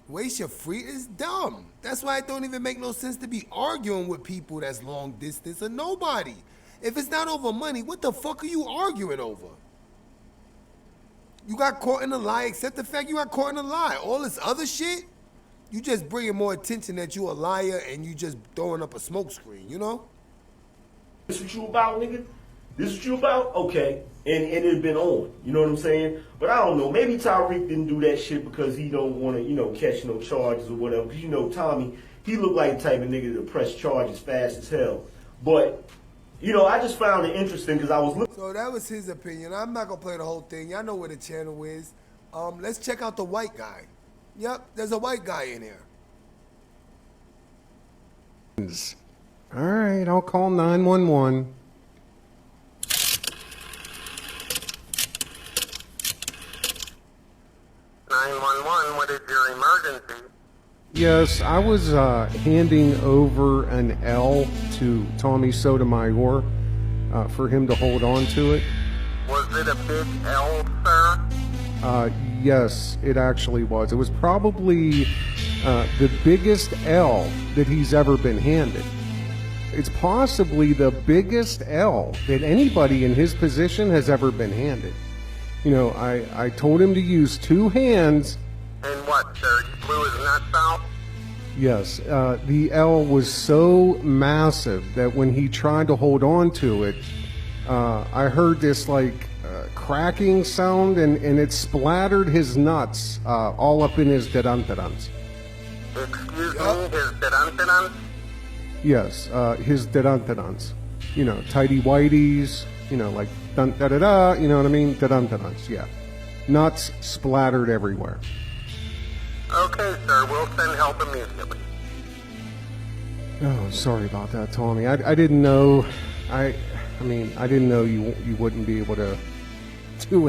waste your free. It's dumb. That's why it don't even make no sense to be arguing with people that's long distance or nobody. If it's not over money, what the fuck are you arguing over? You got caught in a lie, except the fact you got caught in a lie. All this other shit, you just bringing more attention that you a liar and you just throwing up a smoke screen, you know? This what you about, nigga? This what you about? Okay. And it had been on. You know what I'm saying? But I don't know. Maybe Tariq didn't do that shit because he don't want to, you know, catch no charges or whatever. Because, you know, Tommy, he looked like the type of nigga that press charges fast as hell. But, you know, I just found it interesting because I was looking. So that was his opinion. I'm not going to play the whole thing. Y'all know where the channel is. Let's check out the white guy. Yep, there's a white guy in here. All right, I'll call 911. What is your emergency? Yes, I was handing over an L to Tommy Sotomayor for him to hold on to it. Was it a big L, sir? Yes, it actually was. It was probably the biggest L that he's ever been handed. It's possibly the biggest L that anybody in his position has ever been handed. You know, I told him to use two hands. And what, sir? You blew his nuts out? Yes, the L was so massive that when he tried to hold on to it, I heard this like cracking sound, and it splattered his nuts all up in his dedantadans. Excuse me, his dedantadans? Yes, his dedantadans. You know, tidy whities, you know, like dun da da da, you know what I mean? Dedantadans, yeah. Nuts splattered everywhere. Okay, sir, we'll send help immediately. Oh, sorry about that, Tommy. I didn't know. I mean, I didn't know you wouldn't be able to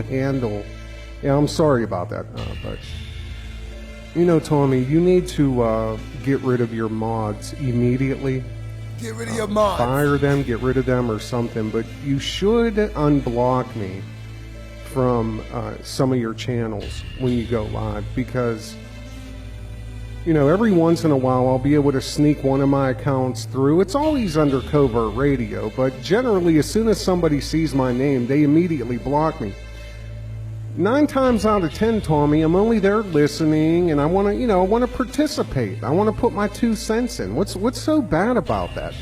handle. Yeah, I'm sorry about that. But you know, Tommy, you need to get rid of your mods immediately. Get rid of your mods. Fire them, get rid of them, or something. But you should unblock me from some of your channels when you go live, because you know, every once in a while I'll be able to sneak one of my accounts through. It's always under covert radio, but generally as soon as somebody sees my name, they immediately block me. 9 times out of 10, Tommy, I'm only there listening, and I want to, you know, I want to participate. I want to put my 2 cents in. What's so bad about that?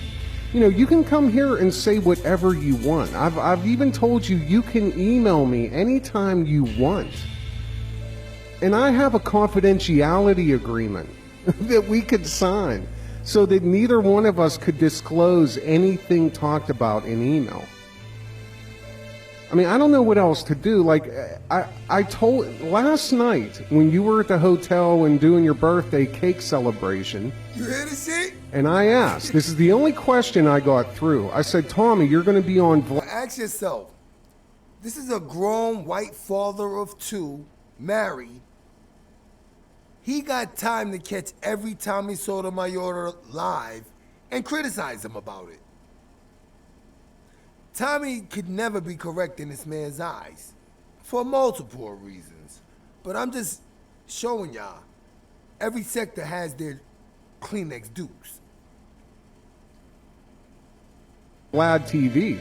You know, you can come here and say whatever you want. I've even told you you can email me anytime you want. And I have a confidentiality agreement that we could sign so that neither one of us could disclose anything talked about in email. I mean, I don't know what else to do. Like, I told last night when you were at the hotel and doing your birthday cake celebration. You hear this shit? And I asked, this is the only question I got through. I said, Tommy, you're going to be on. Ask yourself, this is a grown white father of 2, married. He got time to catch every Tommy Sotomayor live and criticize him about it. Tommy could never be correct in this man's eyes for multiple reasons. But I'm just showing y'all, every sector has their Kleenex dukes. Vlad TV.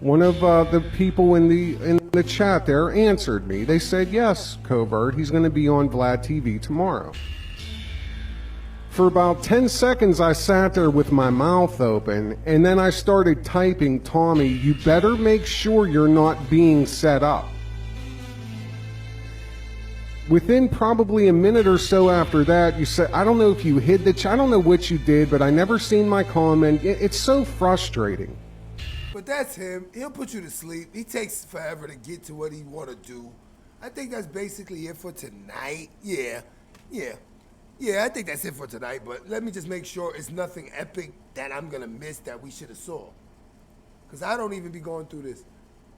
One of the people in the chat there answered me. They said, yes, Covert, he's going to be on Vlad TV tomorrow. For about 10 seconds, I sat there with my mouth open, and then I started typing, Tommy, you better make sure you're not being set up. Within probably a minute or so after that, you said, I don't know if you hid the chat, I don't know what you did, but I never seen my comment. It's so frustrating. But that's him. He'll put you to sleep. He takes forever to get to what he want to do. I think that's basically it for tonight. Yeah, I think that's it for tonight, but let me just make sure it's nothing epic that I'm going to miss that we should have saw. Because I don't even be going through this.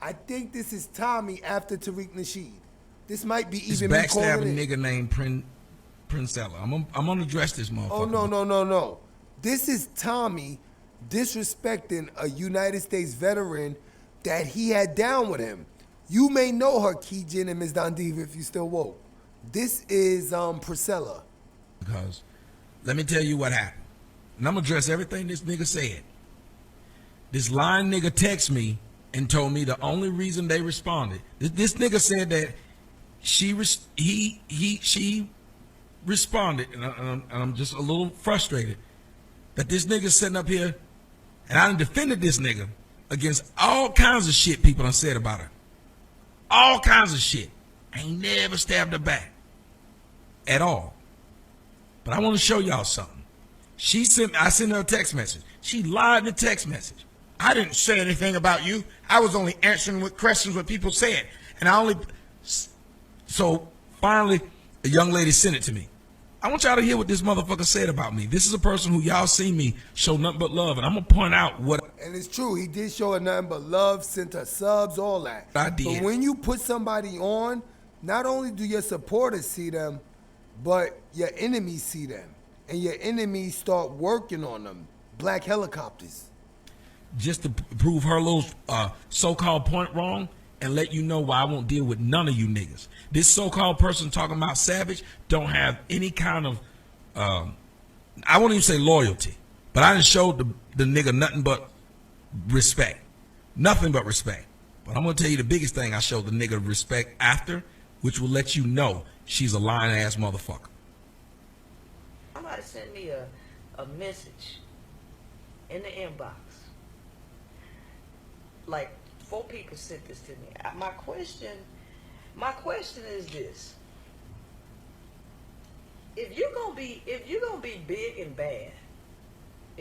I think this is Tommy after Tariq Nasheed. This might be even me calling it. Backstabbing nigga named Princella. I'm going to address this motherfucker. Oh, no. This is Tommy disrespecting a United States veteran that he had down with him. You may know her, Keejan and Ms. Dondiva, if you still woke. This is Priscilla. Because let me tell you what happened. And I'm going to address everything this nigga said. This lying nigga texted me and told me the only reason they responded. This nigga said that she responded, and I'm just a little frustrated that this nigga sitting up here, and I done defended this nigga against all kinds of shit people done said about her. All kinds of shit. I ain't never stabbed her back. At all. But I want to show y'all something. I sent her a text message. She lied in the text message. I didn't say anything about you. I was only answering what questions what people said. And so finally, a young lady sent it to me. I want y'all to hear what this motherfucker said about me. This is a person who y'all see me show nothing but love. And I'm going to point out what. And it's true. He did show her nothing but love, sent her subs, all that. I did. But when you put somebody on, not only do your supporters see them, but your enemies see them, and your enemies start working on them. Black helicopters. Just to prove her little so-called point wrong and let you know why I won't deal with none of you niggas. This so-called person talking about Savage don't have any kind of, I won't even say loyalty, but I done showed the nigga nothing but respect. Nothing but respect. But I'm going to tell you the biggest thing I showed the nigga respect after, which will let you know she's a lying-ass motherfucker. Somebody sent me a message in the inbox. Like 4 people sent this to me. My question is this: if you're gonna be big and bad, you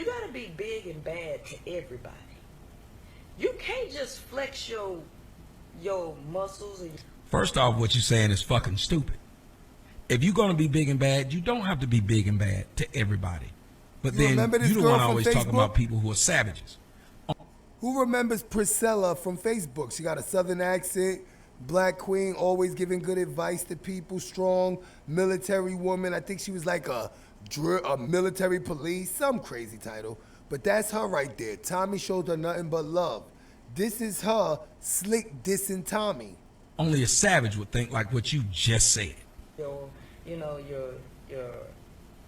gotta be big and bad to everybody. You can't just flex your muscles. First off, what you're saying is fucking stupid. If you're gonna be big and bad, you don't have to be big and bad to everybody. But then you the one always talking about people who are savages. Who remembers Priscilla from Facebook? She got a southern accent, black queen, always giving good advice to people, strong military woman. I think she was like a military police, some crazy title. But that's her right there. Tommy showed her nothing but love. This is her slick dissing Tommy. Only a savage would think like what you just said.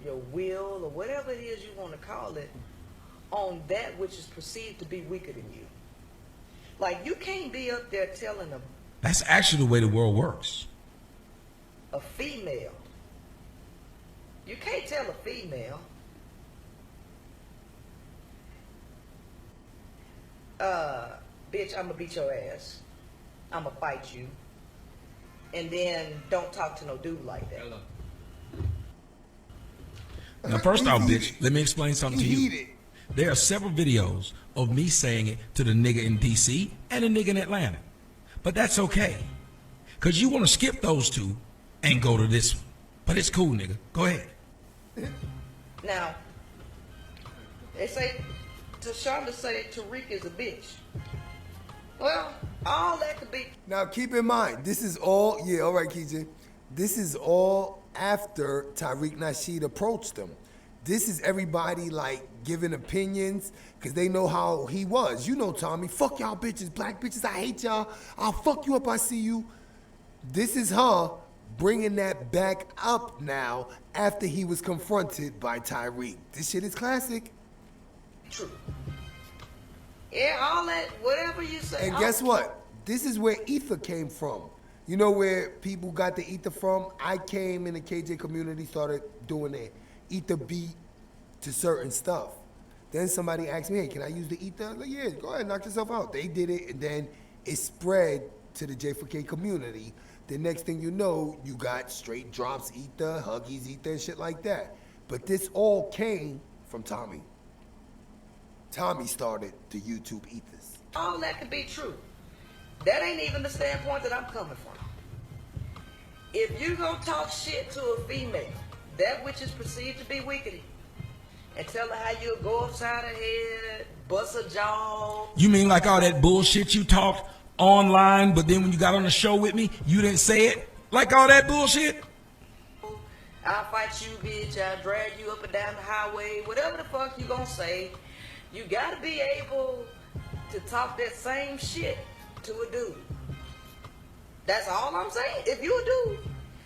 Your will, or whatever it is you want to call it, on that which is perceived to be weaker than you. Like, you can't be up there telling That's actually the way the world works. a female. You can't tell a female, bitch, I'm gonna beat your ass, I'm gonna fight you, and then don't talk to no dude like that. Now, first off, bitch, let me explain something to you. There are several videos of me saying it to the nigga in D.C. and the nigga in Atlanta. But that's okay. Because you want to skip those two and go to this one. But it's cool, nigga. Go ahead. Now, they say, Shonda say Tariq is a bitch. Well, all that could be. Now, keep in mind, this is all, yeah, all right, KJ. This is all after Tariq Nasheed approached him. This is everybody like giving opinions because they know how he was. You know, Tommy, fuck y'all bitches, black bitches, I hate y'all. I'll fuck you up, I see you. This is her bringing that back up now after he was confronted by Tariq. This shit is classic. True. Yeah, all that, whatever you say. And guess what? This is where ether came from. You know where people got the ether from? I came in the KJ community, started doing the ether beat to certain stuff. Then somebody asked me, hey, can I use the ether? I was like, yeah, go ahead, knock yourself out. They did it, and then it spread to the J4K community. The next thing you know, you got straight drops ether, Huggies ether, and shit like that. But this all came from Tommy. Tommy started the YouTube ethers. All that could be true. That ain't even the standpoint that I'm coming from. If you gonna talk shit to a female, that which is perceived to be weaker than you, and tell her how you'll go upside her head, bust her jaw. You mean like all that bullshit you talked online, but then when you got on the show with me, you didn't say it? Like all that bullshit? I'll fight you, bitch. I'll drag you up and down the highway. Whatever the fuck you gonna say, you gotta be able to talk that same shit to a dude. That's all I'm saying. If you a dude.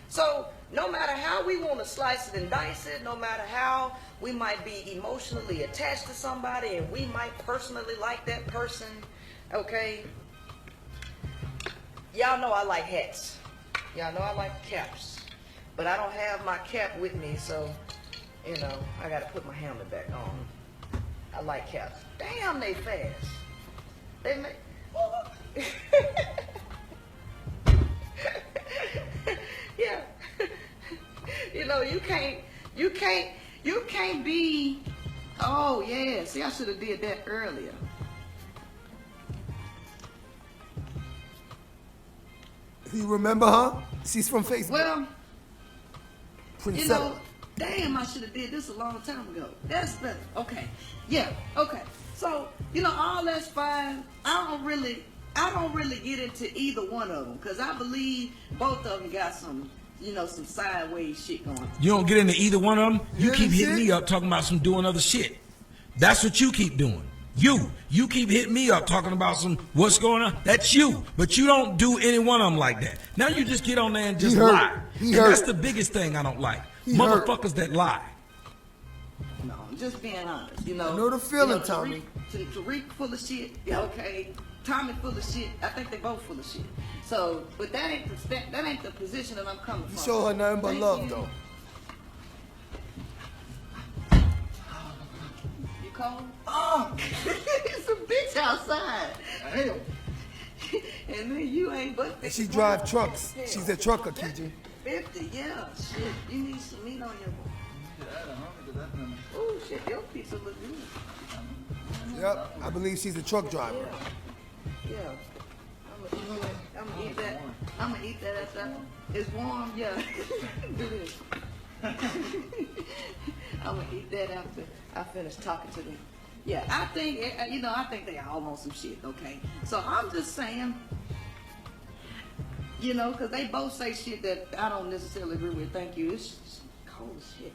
So no matter how we want to slice it and dice it, no matter how we might be emotionally attached to somebody and we might personally like that person, okay? Y'all know I like hats. Y'all know I like caps. But I don't have my cap with me, so, you know, I gotta put my helmet back on. I like caps. Damn, they fast. They make... Yeah. You know, you can't be, oh yeah, see I should have did that earlier. You remember her? She's from Facebook. Well, Princella. you know, damn, I should have did this a long time ago. That's better. Okay. Yeah, okay. So, you know, all that's fine. I don't really I don't really get into either one of them because I believe both of them got some, you know, some sideways shit going. You don't get into either one of them. You keep hitting me up talking about some doing other shit. That's what you keep doing. You keep hitting me up talking about some what's going on. That's you. But you don't do any one of them like that. Now you just get on there and just lie. And that's the biggest thing I don't like. Motherfuckers that lie. No, I'm just being honest. You know, I know the feeling, Tommy. Tariq full of shit. Yeah, okay. Tommy full of shit. I think they both full of shit. So, but that ain't the position that I'm coming from. You show her nothing but love, though. You cold? Oh, it's a bitch outside. Damn. And then you ain't but 50. And she drive trucks. She's a trucker, KJ. 50, yeah. Shit, you need some meat on your oh shit, your pizza look good. Yep, I believe she's a truck driver. Yeah. I'm gonna eat that. I'm gonna eat that after it's warm. Yeah. Do this. I'm gonna eat that after I finish talking to them. Yeah, I think I think they all want some shit. Okay, so I'm just saying, because they both say shit that I don't necessarily agree with. Thank you. It's just cold as shit.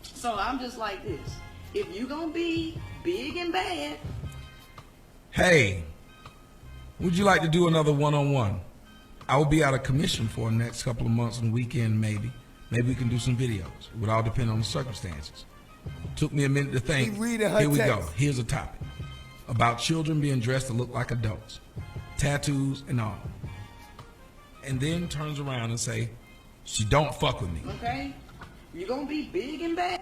So I'm just like this. If you gonna be big and bad. Hey, would you like to do another one-on-one? I will be out of commission for the next couple of months and weekend maybe. Maybe we can do some videos. It would all depend on the circumstances. Took me a minute to think. Here we go. Here's a topic. About children being dressed to look like adults. Tattoos and all. And then turns around and say, she don't fuck with me. Okay? You're gonna be big and bad.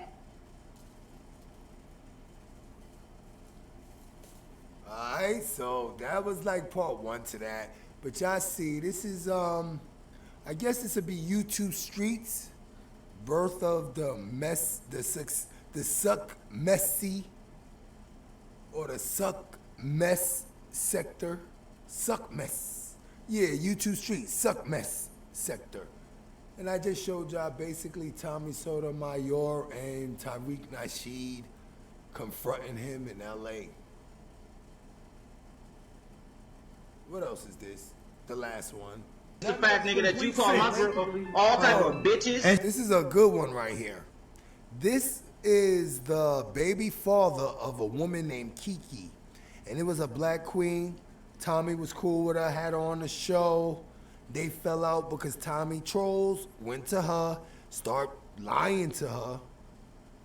Alright, so that was like part one to that. But y'all see, this is I guess this would be YouTube Streets, birth of the SuckMessy or the SuckMess sector. SuckMess. Yeah, YouTube Streets, SuckMess sector. And I just showed y'all basically Tommy Sotomayor and Tariq Nasheed confronting him in LA. What else is this? The last one. The fact, nigga, that you call my girl all type of bitches. And this is a good one right here. This is the baby father of a woman named Kiki. And it was a black queen. Tommy was cool with her, had her on the show. They fell out because Tommy trolls, went to her, start lying to her.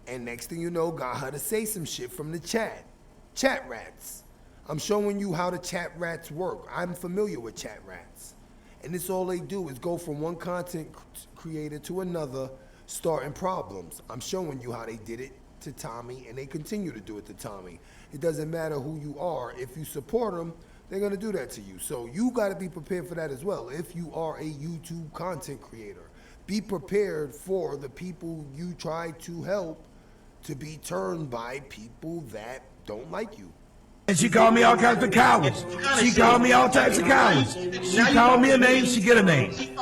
And next thing you know, got her to say some shit from the chat. Chat rats. I'm showing you how the chat rats work. I'm familiar with chat rats. And this all they do is go from one content creator to another, starting problems. I'm showing you how they did it to Tommy, and they continue to do it to Tommy. It doesn't matter who you are. If you support them, they're gonna do that to you. So you gotta be prepared for that as well. If you are a YouTube content creator, be prepared for the people you try to help to be turned by people that don't like you. And she called me all kinds of cowards. She called me all types of cowards. She called me a name, she get a name. She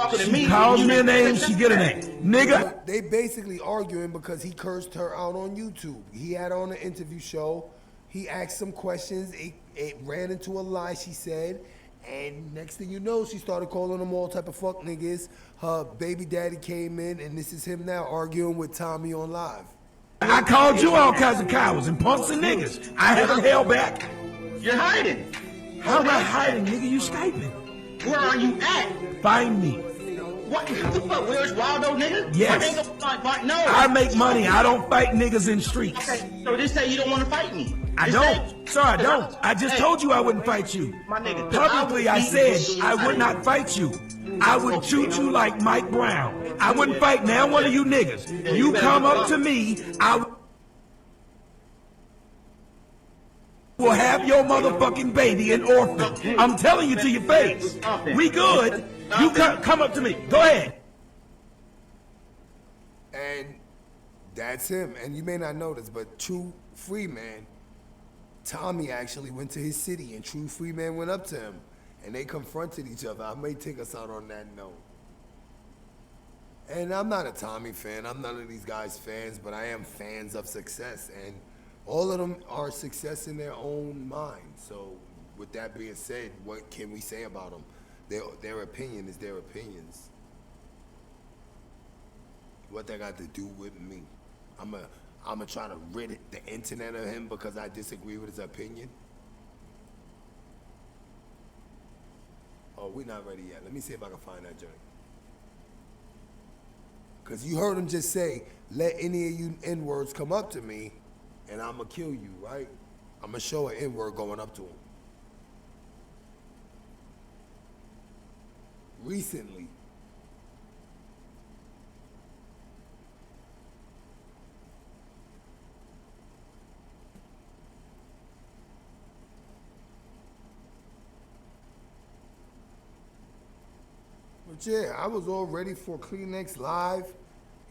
calls me a name, she get a name. Nigga. They basically arguing because he cursed her out on YouTube. He had her on an interview show. He asked some questions. It ran into a lie, she said. And next thing you know, she started calling them all type of fuck niggas. Her baby daddy came in, and this is him now arguing with Tommy on live. I called you all kinds of cowards and punks and niggas. I haven't held back. You're hiding. How am I hiding, nigga? You Skyping. Where are you at? Find me. What the fuck? Where's Waldo, nigga? Yes. No. I make money. I don't fight niggas in streets. Okay, so just say you don't want to fight me. I don't. Sir, I don't. I just told you I wouldn't fight you. My nigga. Publicly, I said I would not fight you. I would shoot you like Mike Brown. I wouldn't fight now one of you niggas. You come up to me, I will have your motherfucking baby an orphan. I'm telling you to your face. We good. You come up to me. Go ahead. And that's him. And you may not know this, but True Freeman, Tommy actually went to his city, and True Freeman went up to him, and they confronted each other. I may take us out on that note. And I'm not a Tommy fan. I'm none of these guys' fans, but I am fans of success. And All of them are success in their own mind. So with that being said, what can we say about them? Their opinion is their opinions. What that got to do with me? I'm a try to rid the internet of him because I disagree with his opinion. Oh, we're not ready yet. Let me see if I can find that joint. Because you heard him just say, let any of you N-words come up to me and I'm going to kill you, right? I'm going to show an N-word going up to him. Recently. But yeah, I was all ready for Kleenex Live.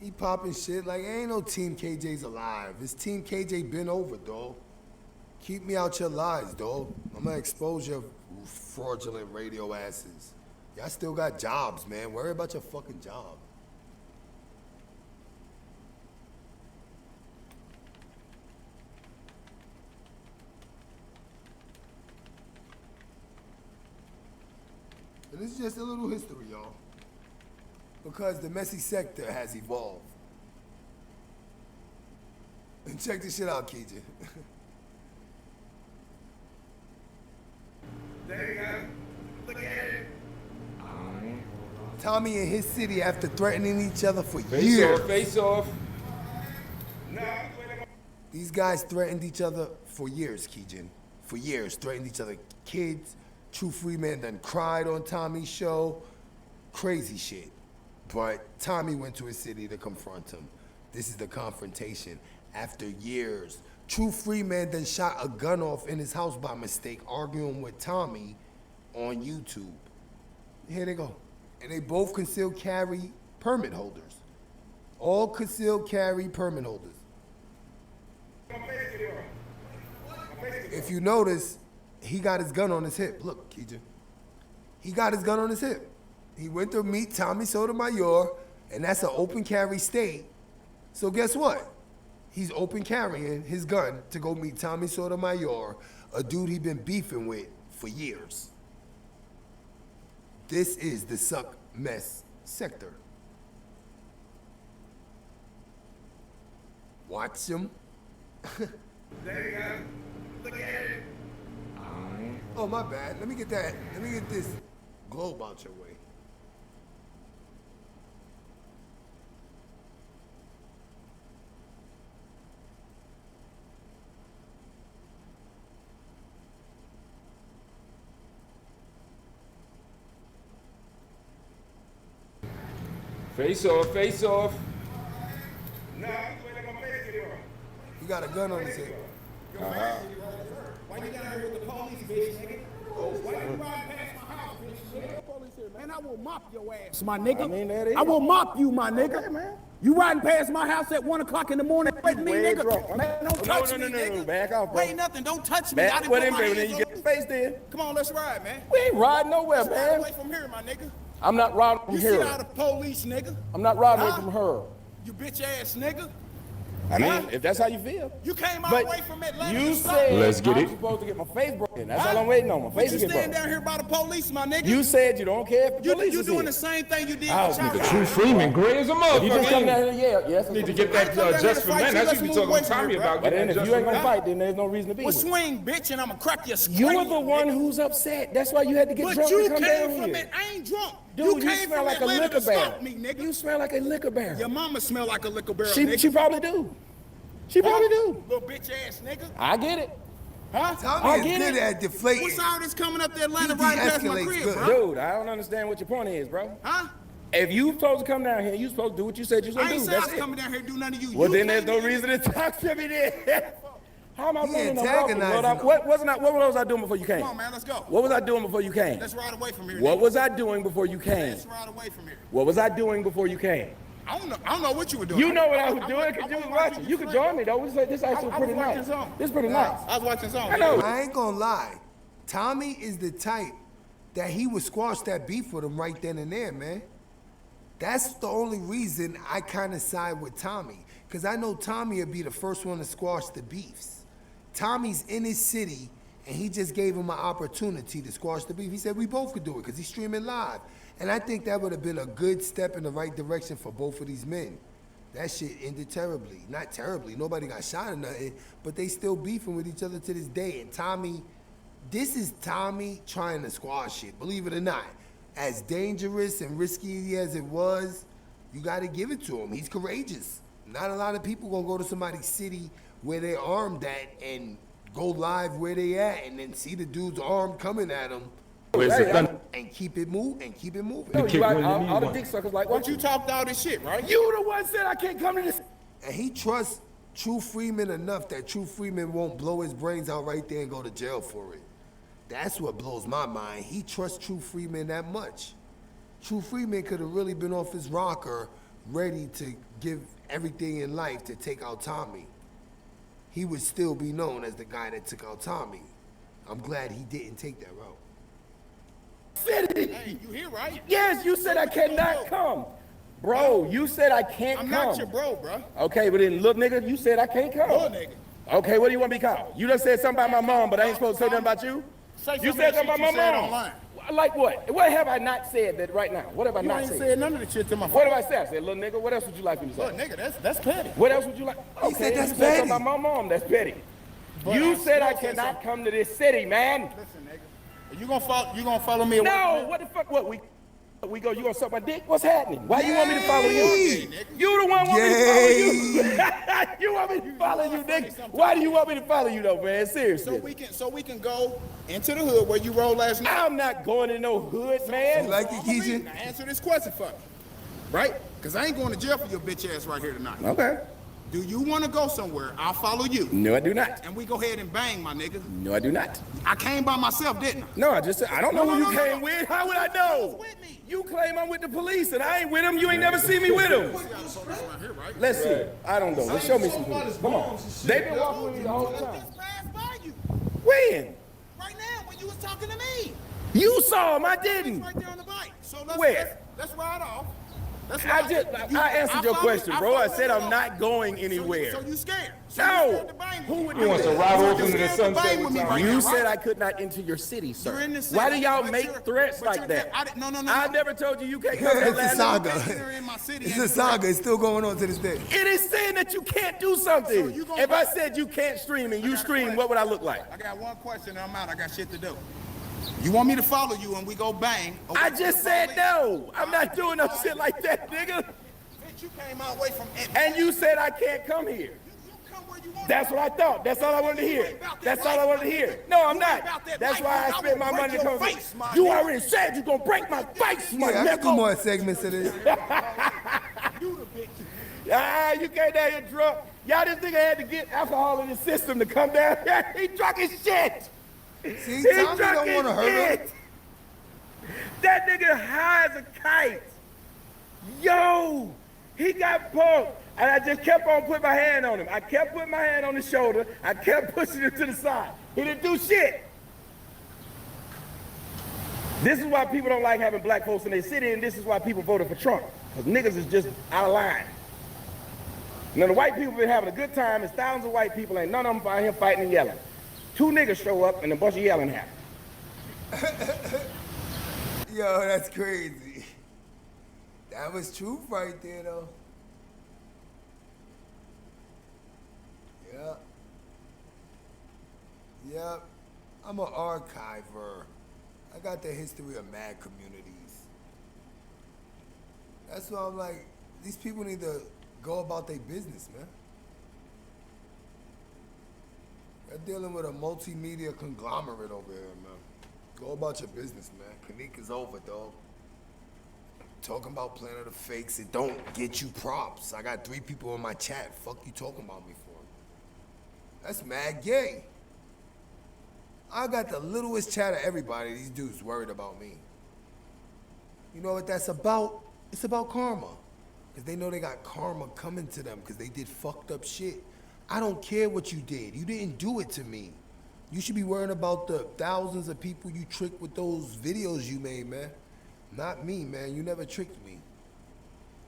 He popping shit like, ain't no Team KJ's alive. It's Team KJ been over, dog. Keep me out your lies, dog. I'm gonna expose your fraudulent radio asses. Y'all still got jobs, man. Worry about your fucking job. And this is just a little history, y'all. Because the messy sector has evolved. And check this shit out, Keegan. There you go. Look at it. Tommy and his city after threatening each other for years. Face off. These guys threatened each other for years, Keegan. For years, threatened each other. Kids, True Freeman done cried on Tommy's show. Crazy shit. But Tommy went to his city to confront him. This is the confrontation. After years, True Freeman then shot a gun off in his house by mistake, arguing with Tommy on YouTube. Here they go. And they both concealed carry permit holders. All concealed carry permit holders. If you notice, he got his gun on his hip. Look, Keegan. He got his gun on his hip. He went to meet Tommy Sotomayor, and that's an open carry state. So guess what? He's open carrying his gun to go meet Tommy Sotomayor, a dude he been beefing with for years. This is the SuckMess sector. Watch him. There you go. Look at it. Oh, my bad. Let me get that. Let me get this globe out your way. Face off, face off. He got a gun on his hip. Why you down here with the police, bitch, nigga? Why you riding past my house, bitch, nigga? Man, I will mop your ass, my nigga. I will mop you, my nigga. Okay, man. You riding past my house at 1 o'clock in the morning with me, nigga? Man, don't touch me, nigga. No, back off, bro. Ain't nothing, don't touch me. I didn't What put in, my baby? hands Then you on get you. the face then. Come on, let's ride, man. We ain't riding nowhere, Let's ride man. away from here, my nigga. I'm not riding from You here. see how the police, nigga? I'm not riding away from her. You bitch ass nigga. I mean, if that's how you feel. You came all But the way from Atlanta. you to said Let's I'm supposed to get my face broken. That's all I'm waiting on. My But face you to get stand broken. down here by the police, my nigga. You said you don't care if the police You is doing here. the same thing you did Oh, with nigga, y'all. True Freeman, gray as a motherfucker. You just come down here, yeah, yes. Need to get that just for men. That's what we talking to Tommy about. But then Getting if just you ain't for gonna men. fight, then there's no reason to be Well, here. swing, bitch, and I'ma crack your screen. You're the one who's upset. That's why you had to get But drunk you to come down came from here. it. I ain't drunk. Dude, you you came smell from like a Atlanta liquor to barrel. stop me, nigga. You smell like a liquor barrel. Your mama smell like a liquor barrel, nigga. She probably do. She probably do. Little bitch ass nigga. I get it. Huh? Tommy is good at deflating. What's all this coming up to Atlanta He right past my de-escalates crib, good. bro? Dude, I don't understand what your point is, bro. Huh? If you supposed to come down here, you supposed to do what you said you was I gonna ain't do. saying I That's was it. coming down here to do none of you. Well, You then there's came no in reason to talk to me then. How am I He running antagonizing What was I doing before you came? Come on, man, let's go. What was I doing before you came? Let's ride away from here. What nigga. was I doing before you came? Let's ride away from here. What was I doing before you came? I don't know what you were doing. You know what I was doing because you was watching. You could join me though. This actually I pretty was watching nice. some. This is pretty nice. I was watching something. I know. I ain't gonna lie. Tommy is the type that he would squash that beef with him right then and there, man. That's the only reason I kind of side with Tommy. Because I know Tommy would be the first one to squash the beefs. Tommy's in his city, and he just gave him an opportunity to squash the beef. He said we both could do it because he's streaming live. And I think that would have been a good step in the right direction for both of these men. That shit ended terribly. Not terribly, nobody got shot or nothing, but they still beefing with each other to this day. And Tommy, this is Tommy trying to squash shit, believe it or not. As dangerous and risky as it was, you gotta give it to him. He's courageous. Not a lot of people gonna go to somebody's city where they're armed at and go live where they at and then see the dude's arm coming at them. And keep it moving. No, you all the dick suckers like, But you talked all this shit, right? You the one said I can't come to this. And he trusts True Freeman enough that True Freeman won't blow his brains out right there and go to jail for it. That's what blows my mind. He trusts True Freeman that much. True Freeman could have really been off his rocker, ready to give everything in life to take out Tommy. He would still be known as the guy that took out Tommy. I'm glad he didn't take that route. Hey, you here, right? Yes, you said I cannot come. Bro, you said I can't come. I'm not your bro, bro. Okay, but then look, nigga, you said I can't come. Little nigga. Okay, what do you want me to call? You done said something about my mom, but I ain't supposed to say nothing about you? You said something about my mom. Like what? What have I not said that right now? What have I not said? You ain't said none of the shit to my What have I said? I said, little nigga, what else would you like me to say? Little nigga, that's petty. What else would you like? He said that's you said petty. something about my mom, that's petty. But You I said I still said cannot something. come to this city, man. Listen, nigga, you gonna follow me? No, what the fuck? What we go? You gonna suck my dick? What's happening? Why you want me to follow you? You the one want me to follow you. You want me to follow you, nigga? Why do you want me to follow you though, man? Seriously. So we can go into the hood where you rolled last night. I'm not going to no hood, man. You like it, Keisha? Now answer this question for me, right? Because I ain't going to jail for your bitch ass right here tonight. Okay. Do you want to go somewhere? I'll follow you. No, I do not. And we go ahead and bang, my nigga. No, I do not. I came by myself, didn't I? No, I just said, I don't know who you No. came with. How would I know? You claim I'm with the police and I ain't with them. You ain't never seen me with them. Let's see. I don't know. Let's show me some police. Come on. They've been walking with me the whole time. When? Right now, when you was talking to me. You saw him. I didn't. Right there on the bike. So Where? let's ride off. I answered your question, bro. I said I'm not going anywhere. So you scared? No. Who would do that? ride off into the sunset with You said I could not enter your city, sir. Why do y'all make threats like that? No. I never told you can't come to It's a saga. It's a saga. It's still going on to this day. It is saying that you can't do something. If I said you can't stream and you stream, what would I look like? I got one question and I'm out. I got shit to do. You want me to follow you and we go bang? I just said no. I'm not doing no shit like that, nigga. Bitch, you came all the way from And you said I can't come here. That's what I thought. That's all I wanted to hear. That's all I wanted to hear. No, I'm not. That's why I spent my money to come here. You already said you're gonna break my face, my Yeah, I got 2 nigga. more segments of this. You came down here drunk. Y'all didn't think I had to get alcohol in the system to come down here. He drunk as shit. See, He Tommy drunk don't want to as hurt him. shit. That nigga high as a kite. Yo, he got punked. And I just kept on putting my hand on him. I kept putting my hand on his shoulder. I kept pushing him to the side. He didn't do shit. This is why people don't like having black folks in their city, and this is why people voted for Trump. Because niggas is just out of line. Now the white people been having a good time. There's thousands of white people, ain't none of them out here fighting and yelling. 2 niggas show up and a bunch of yelling happens. Yo, that's crazy. That was truth right there, though. Yep. Yep. I'm an archiver. I got the history of mad communities. That's why I'm like, these people need to go about their business, man. They're dealing with a multimedia conglomerate over here, man. Go about your business, man. Kanik is over, dog. Talking about Planet of Fakes, it don't get you props. I got 3 people in my chat. Fuck you talking about me for? That's mad gay. I got the littlest chat of everybody. These dudes worried about me. You know what that's about? It's about karma. Because they know they got karma coming to them because they did fucked up shit. I don't care what you did. You didn't do it to me. You should be worrying about the thousands of people you tricked with those videos you made, man. Not me, man. You never tricked me.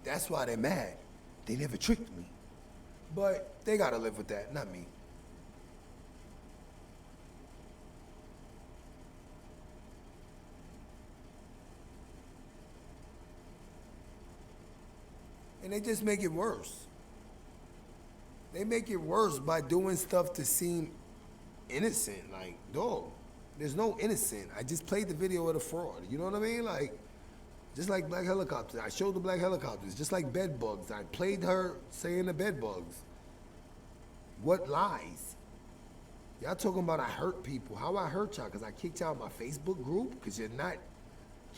That's why they're mad. They never tricked me. But they gotta live with that, not me. And they just make it worse. They make it worse by doing stuff to seem innocent. Like, dog, there's no innocent. I just played the video of the fraud. You know what I mean? Like, just like black helicopters. I showed the black helicopters. Just like bed bugs. I played her saying the bed bugs. What lies? Y'all talking about I hurt people. How I hurt y'all? Because I kicked y'all out my Facebook group? Because you're not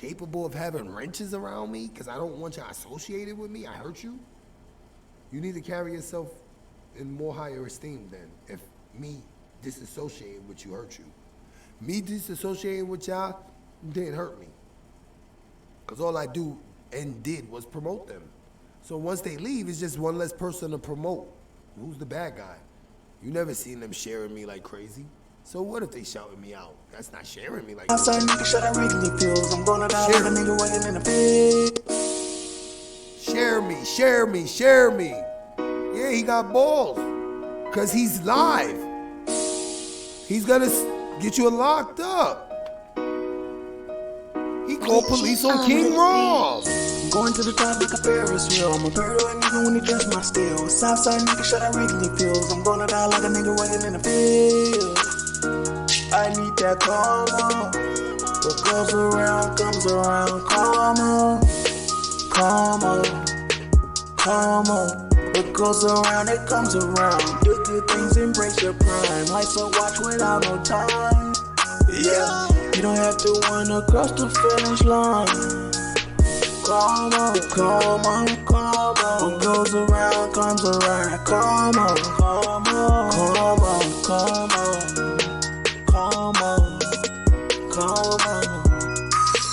capable of having wrenches around me? Because I don't want y'all associated with me? I hurt you? You need to carry yourself in more higher esteem than if me disassociating with you hurt you. Me disassociating with y'all didn't hurt me. Because all I do and did was promote them. So once they leave, it's just one less person to promote. Who's the bad guy? You never seen them sharing me like crazy. So what if they shouting me out? That's not sharing me like crazy. Share me, share me, share me. Yeah, he got balls. Because he's live. He's gonna get you locked up. He called police on King Rob. Going to the top like a Ferris wheel. I'm a paranoid nigga when he dress my steel. Southside nigga shut out regular pills. I'm gonna die like a nigga running in the field. I need that karma. What goes around comes around. Karma, karma, karma. What goes around it comes around. Do good things, embrace your prime. Life's a watch without no time. Yeah, you don't have to run across the finish line. Karma, karma, karma. What goes around comes around. Karma, karma, karma, karma, karma, karma.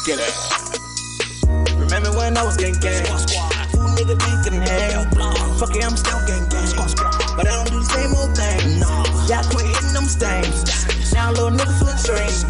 Get it. Remember when I was gang gang? Fool nigga thinking hell. Fuck it, I'm still gang gang. But I don't do the same old thing. Y'all quit hitting them stains. Now a little nigga feeling strange.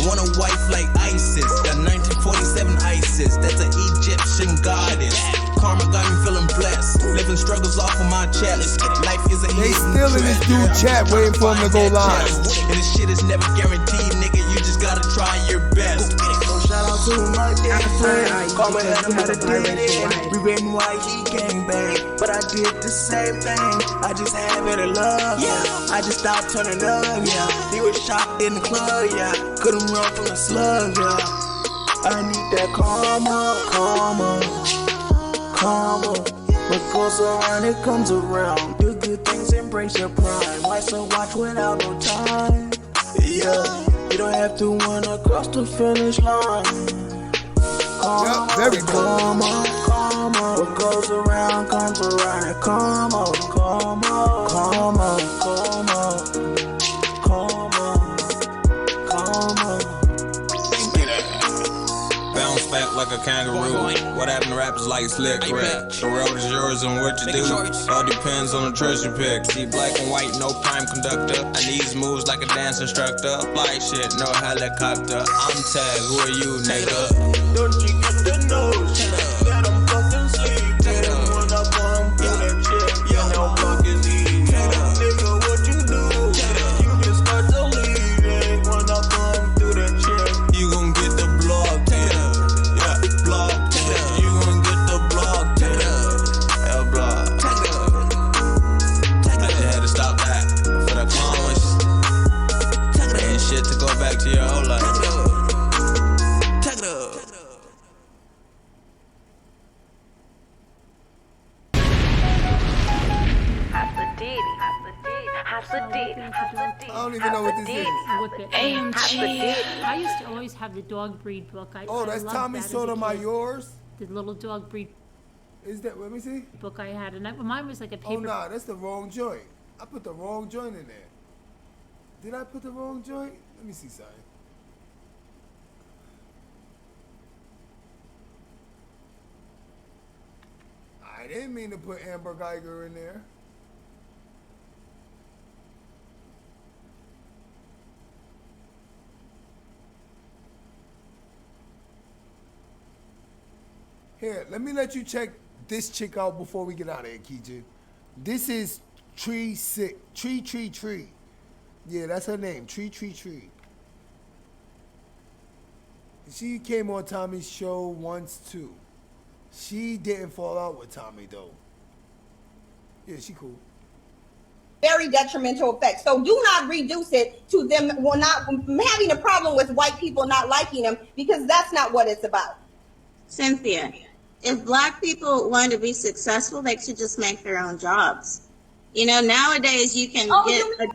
Want a wife like ISIS. Got 1947 ISIS. That's an Egyptian goddess. Karma got me feeling blessed. Living struggles off of my chest. Life is a They still in this dude chat waiting for him to go live. And this shit is never guaranteed, nigga. You just gotta try your best. So shout out to my dead friend. Karma had him how to did it. We ran why he came back. But I did the same thing. I just had better love. Yeah. I just stopped turning up. Yeah. He was shot in the club. Yeah. Couldn't run from the slug. Yeah. I need that karma, karma, karma. What goes around, it comes around. Do good things, embrace your prime. Why so watch without no time? Yeah, you don't have to run across the finish line. Karma, very karma, karma. What goes around comes around. Karma, karma, karma, karma, karma, karma. Bounce back like a kangaroo. What happened to rappers like Slick Rick? The road is yours and what you do all depends on the choice you pick. See black and white, no prime conductor. I need moves like a dance instructor. Fly shit, no helicopter. I'm tagged, who are you, nigga? Don't you get the notion that I'm fucking sleeping? When I come through that check, yeah, now fucking leave. Nigga, what you do? You just start to leave. When I come through that check, you gon' get the block, yeah, block, you gon' get the block, yeah, block. I just had to stop that for the comments and shit to go back to your whole life. I don't even know what this is. AMG. I used to always have the dog breed book. Oh, that's Tommy Sotomayor's? The little dog breed. Is that, let me see. Book I had, and mine was like a paper. Oh, nah, that's the wrong joint. I put the wrong joint in there. Did I put the wrong joint? Let me see something. I didn't mean to put Amber Geiger in there. Here, let me let you check this chick out before we get out of here, Keiju. This is Tree. Yeah, that's her name, Tree. She came on Tommy's show once too. She didn't fall out with Tommy though. Yeah, she cool. Very detrimental effect. So do not reduce it to them not having a problem with white people not liking them, because that's not what it's about. Cynthia, if black people want to be successful, they should just make their own jobs. You know, nowadays you can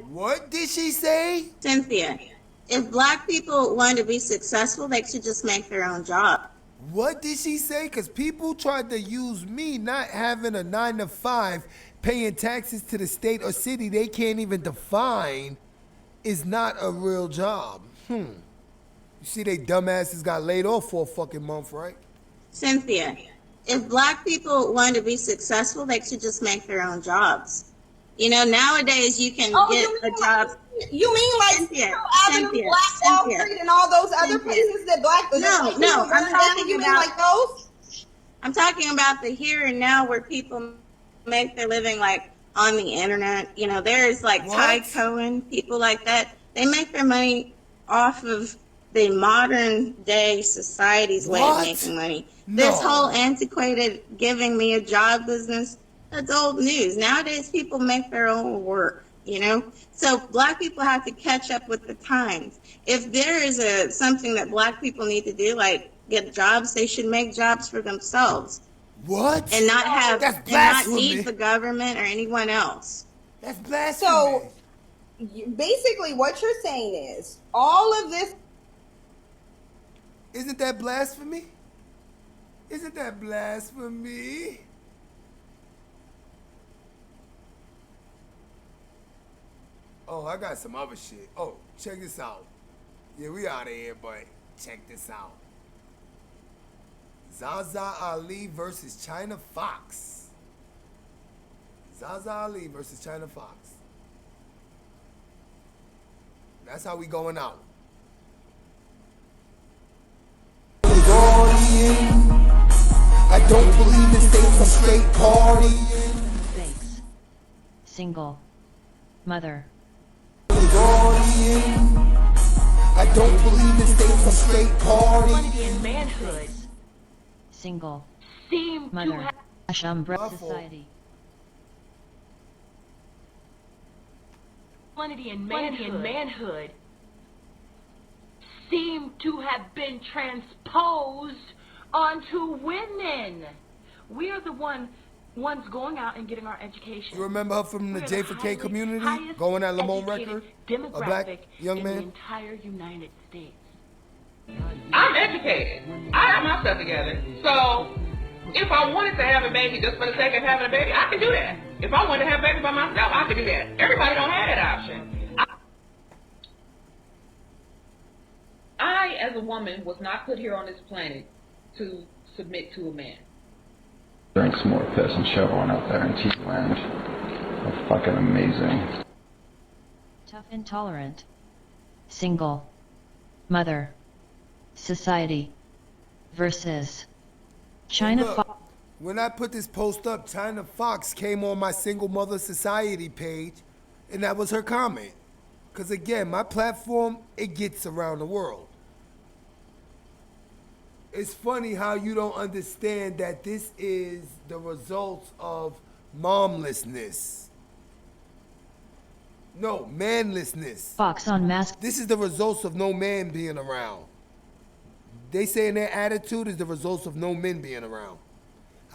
What did she say? Cynthia, if black people want to be successful, they should just make their own job. What did she say? Because people tried to use me not having a 9 to 5, paying taxes to the state or city they can't even define is not a real job. You see they dumbasses got laid off for a fucking month, right? Cynthia, if black people want to be successful, they should just make their own jobs. You know, nowadays you can get a job. You mean like Cynthia, Avenue, Black Wall Street, and all those other places that black No, I'm talking you mean about like those? I'm talking about the here and now where people make their living like on the internet. You know, there's like Ty Cohen, people like that. They make their money off of the modern day society's way of making money. This whole antiquated giving me a job business, that's old news. Nowadays people make their own work, you know? So black people have to catch up with the times. If there is something that black people need to do, like get jobs, they should make jobs for themselves. What? And not have That's and not blasphemy. need the government or anyone else. That's blasphemy. So basically what you're saying is all of this. Isn't that blasphemy? Isn't that blasphemy? Oh, I got some other shit. Oh, check this out. Yeah, we out of here, but check this out. Zaza Ali versus China Fox. Zaza Ali versus China Fox. That's how we going out. I don't believe in states of straight partying. Fakes. Single. Mother. I don't believe in states of straight partying. Equality and manhood Single. seem Mother. to have Umbrella society. equality and manhood seem to have been transposed onto women. We are the ones going out and getting our education. You remember her from the We're J4K community? highest Going at Lamont educated Record? A demographic black young in man? the entire United States. I'm educated. I got my stuff together. So if I wanted to have a baby just for the sake of having a baby, I can do that. If I wanted to have a baby by myself, I could do that. Everybody don't have that option. I, as a woman, was not put here on this planet to submit to a man. Drink some more piss and show one out there in T-Land. They're fucking amazing. Tough intolerant. Single. Mother. Society. Versus. China Look, Fox. when I put this post up, China Fox came on my Single Mother Society page, and that was her comment. Because again, my platform, it gets around the world. It's funny how you don't understand that this is the results of momlessness. No, manlessness. Fox on mask. This is the results of no man being around. They saying their attitude is the results of no men being around.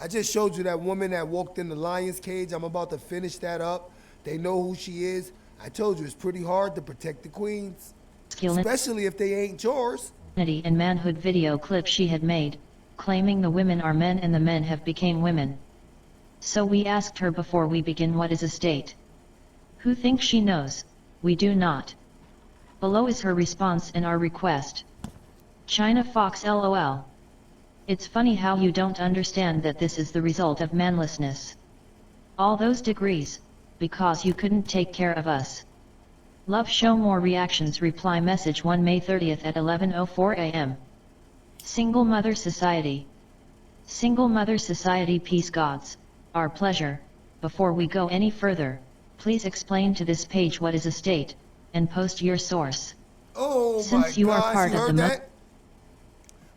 I just showed you that woman that walked in the lion's cage. I'm about to finish that up. They know who she is. I told you it's pretty hard to protect the queens, especially if they ain't yours. And manhood video clip she had made, claiming the women are men and the men have became women. So we asked her before we begin what is a state. Who thinks she knows? We do not. Below is her response and our request. China Fox LOL. It's funny how you don't understand that this is the result of manlessness. All those degrees, because you couldn't take care of us. Love show more reactions. Reply message 1 May 30th at 11:04 a.m. Single Mother Society. Single Mother Society Peace Gods, our pleasure. Before we go any further, please explain to this page what is a state, and post your source. Oh Since my you gosh, are part you of heard the that?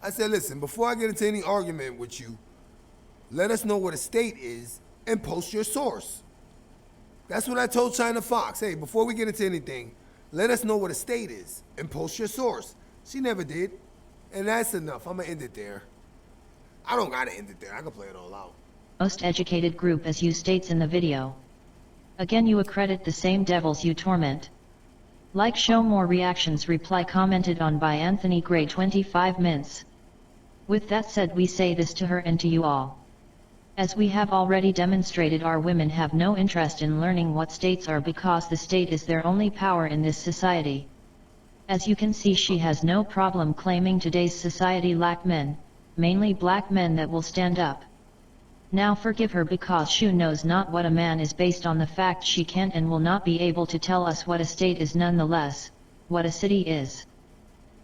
I said, listen, before I get into any argument with you, Let us know what a state is and post your source. That's what I told China Fox. Hey, before we get into anything, let us know what a state is and post your source. She never did. And that's enough. I'm going to end it there. I don't got to end it there. I can play it all out. Most educated group as you states in the video. Again you accredit the same devils you torment. Like, show more reactions. Reply commented on by Anthony Gray 25 mints. With that said, we say this to her and to you all. As we have already demonstrated, our women have no interest in learning what states are because the state is their only power in this society. As you can see, she has no problem claiming today's society lack men, mainly black men that will stand up. Now forgive her because she knows not what a man is based on the fact she can't and will not be able to tell us what a state is, nonetheless, what a city is.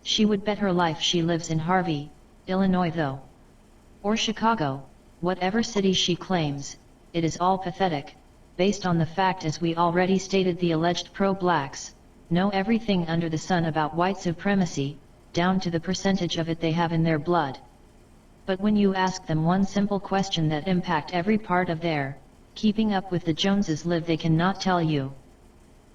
She would bet her life she lives in Harvey, Illinois though. Or Chicago, whatever city she claims, it is all pathetic, based on the fact, as we already stated, the alleged pro-blacks know everything under the sun about white supremacy, down to the percentage of it they have in their blood. But when you ask them one simple question that impact every part of their keeping up with the Joneses live, they cannot tell you.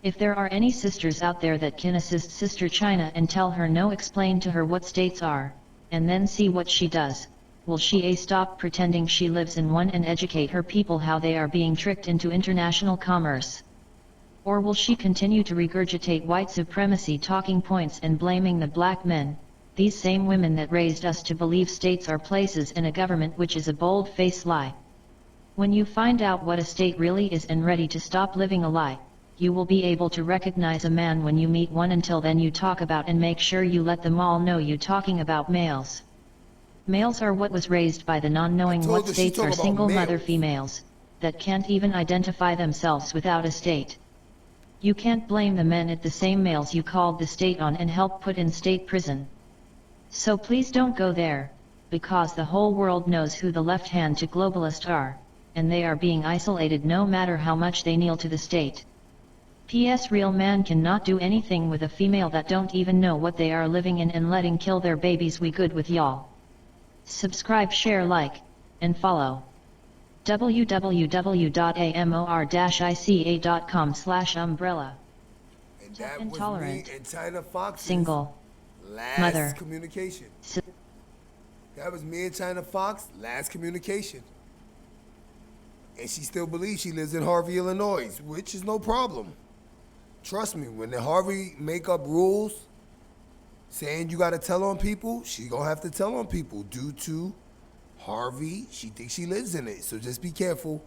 If there are any sisters out there that can assist Sister China and tell her no, explain to her what states are, and then see what she does. Will she stop pretending she lives in one and educate her people how they are being tricked into international commerce? Or will she continue to regurgitate white supremacy talking points and blaming the black men, these same women that raised us to believe states are places in a government, which is a bold-faced lie? When you find out what a state really is and ready to stop living a lie, you will be able to recognize a man when you meet one. Until then, you talk about and make sure you let them all know you talking about males. Males are what was raised by the non-knowing what states are single mother females, that can't even identify themselves without a state. You can't blame the men at the same males you called the state on and helped put in state prison. So please don't go there, because the whole world knows who the left hand to globalists are, and they are being isolated no matter how much they kneel to the state. P.S. Real man cannot do anything with a female that don't even know what they are living in and letting kill their babies. We good with y'all. Subscribe, share, like, and follow. www.amor-ica.com/umbrella. And that Intolerant. was me and China Fox. Single. Last Mother. communication. That was me and China Fox, last communication. And she still believes she lives in Harvey, Illinois, which is no problem. Trust me, when the Harvey make up rules saying you gotta tell on people, she gonna have to tell on people due to Harvey. She thinks she lives in it, so just be careful.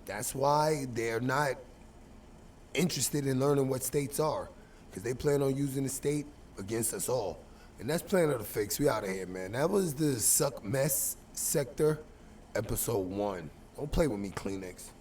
That's why they're not interested in learning what states are, because they plan on using the state against us all. And that's Planet of the Fakes. We out of here, man. That was the SuckMess sector, episode 1. Don't play with me, Kleenex.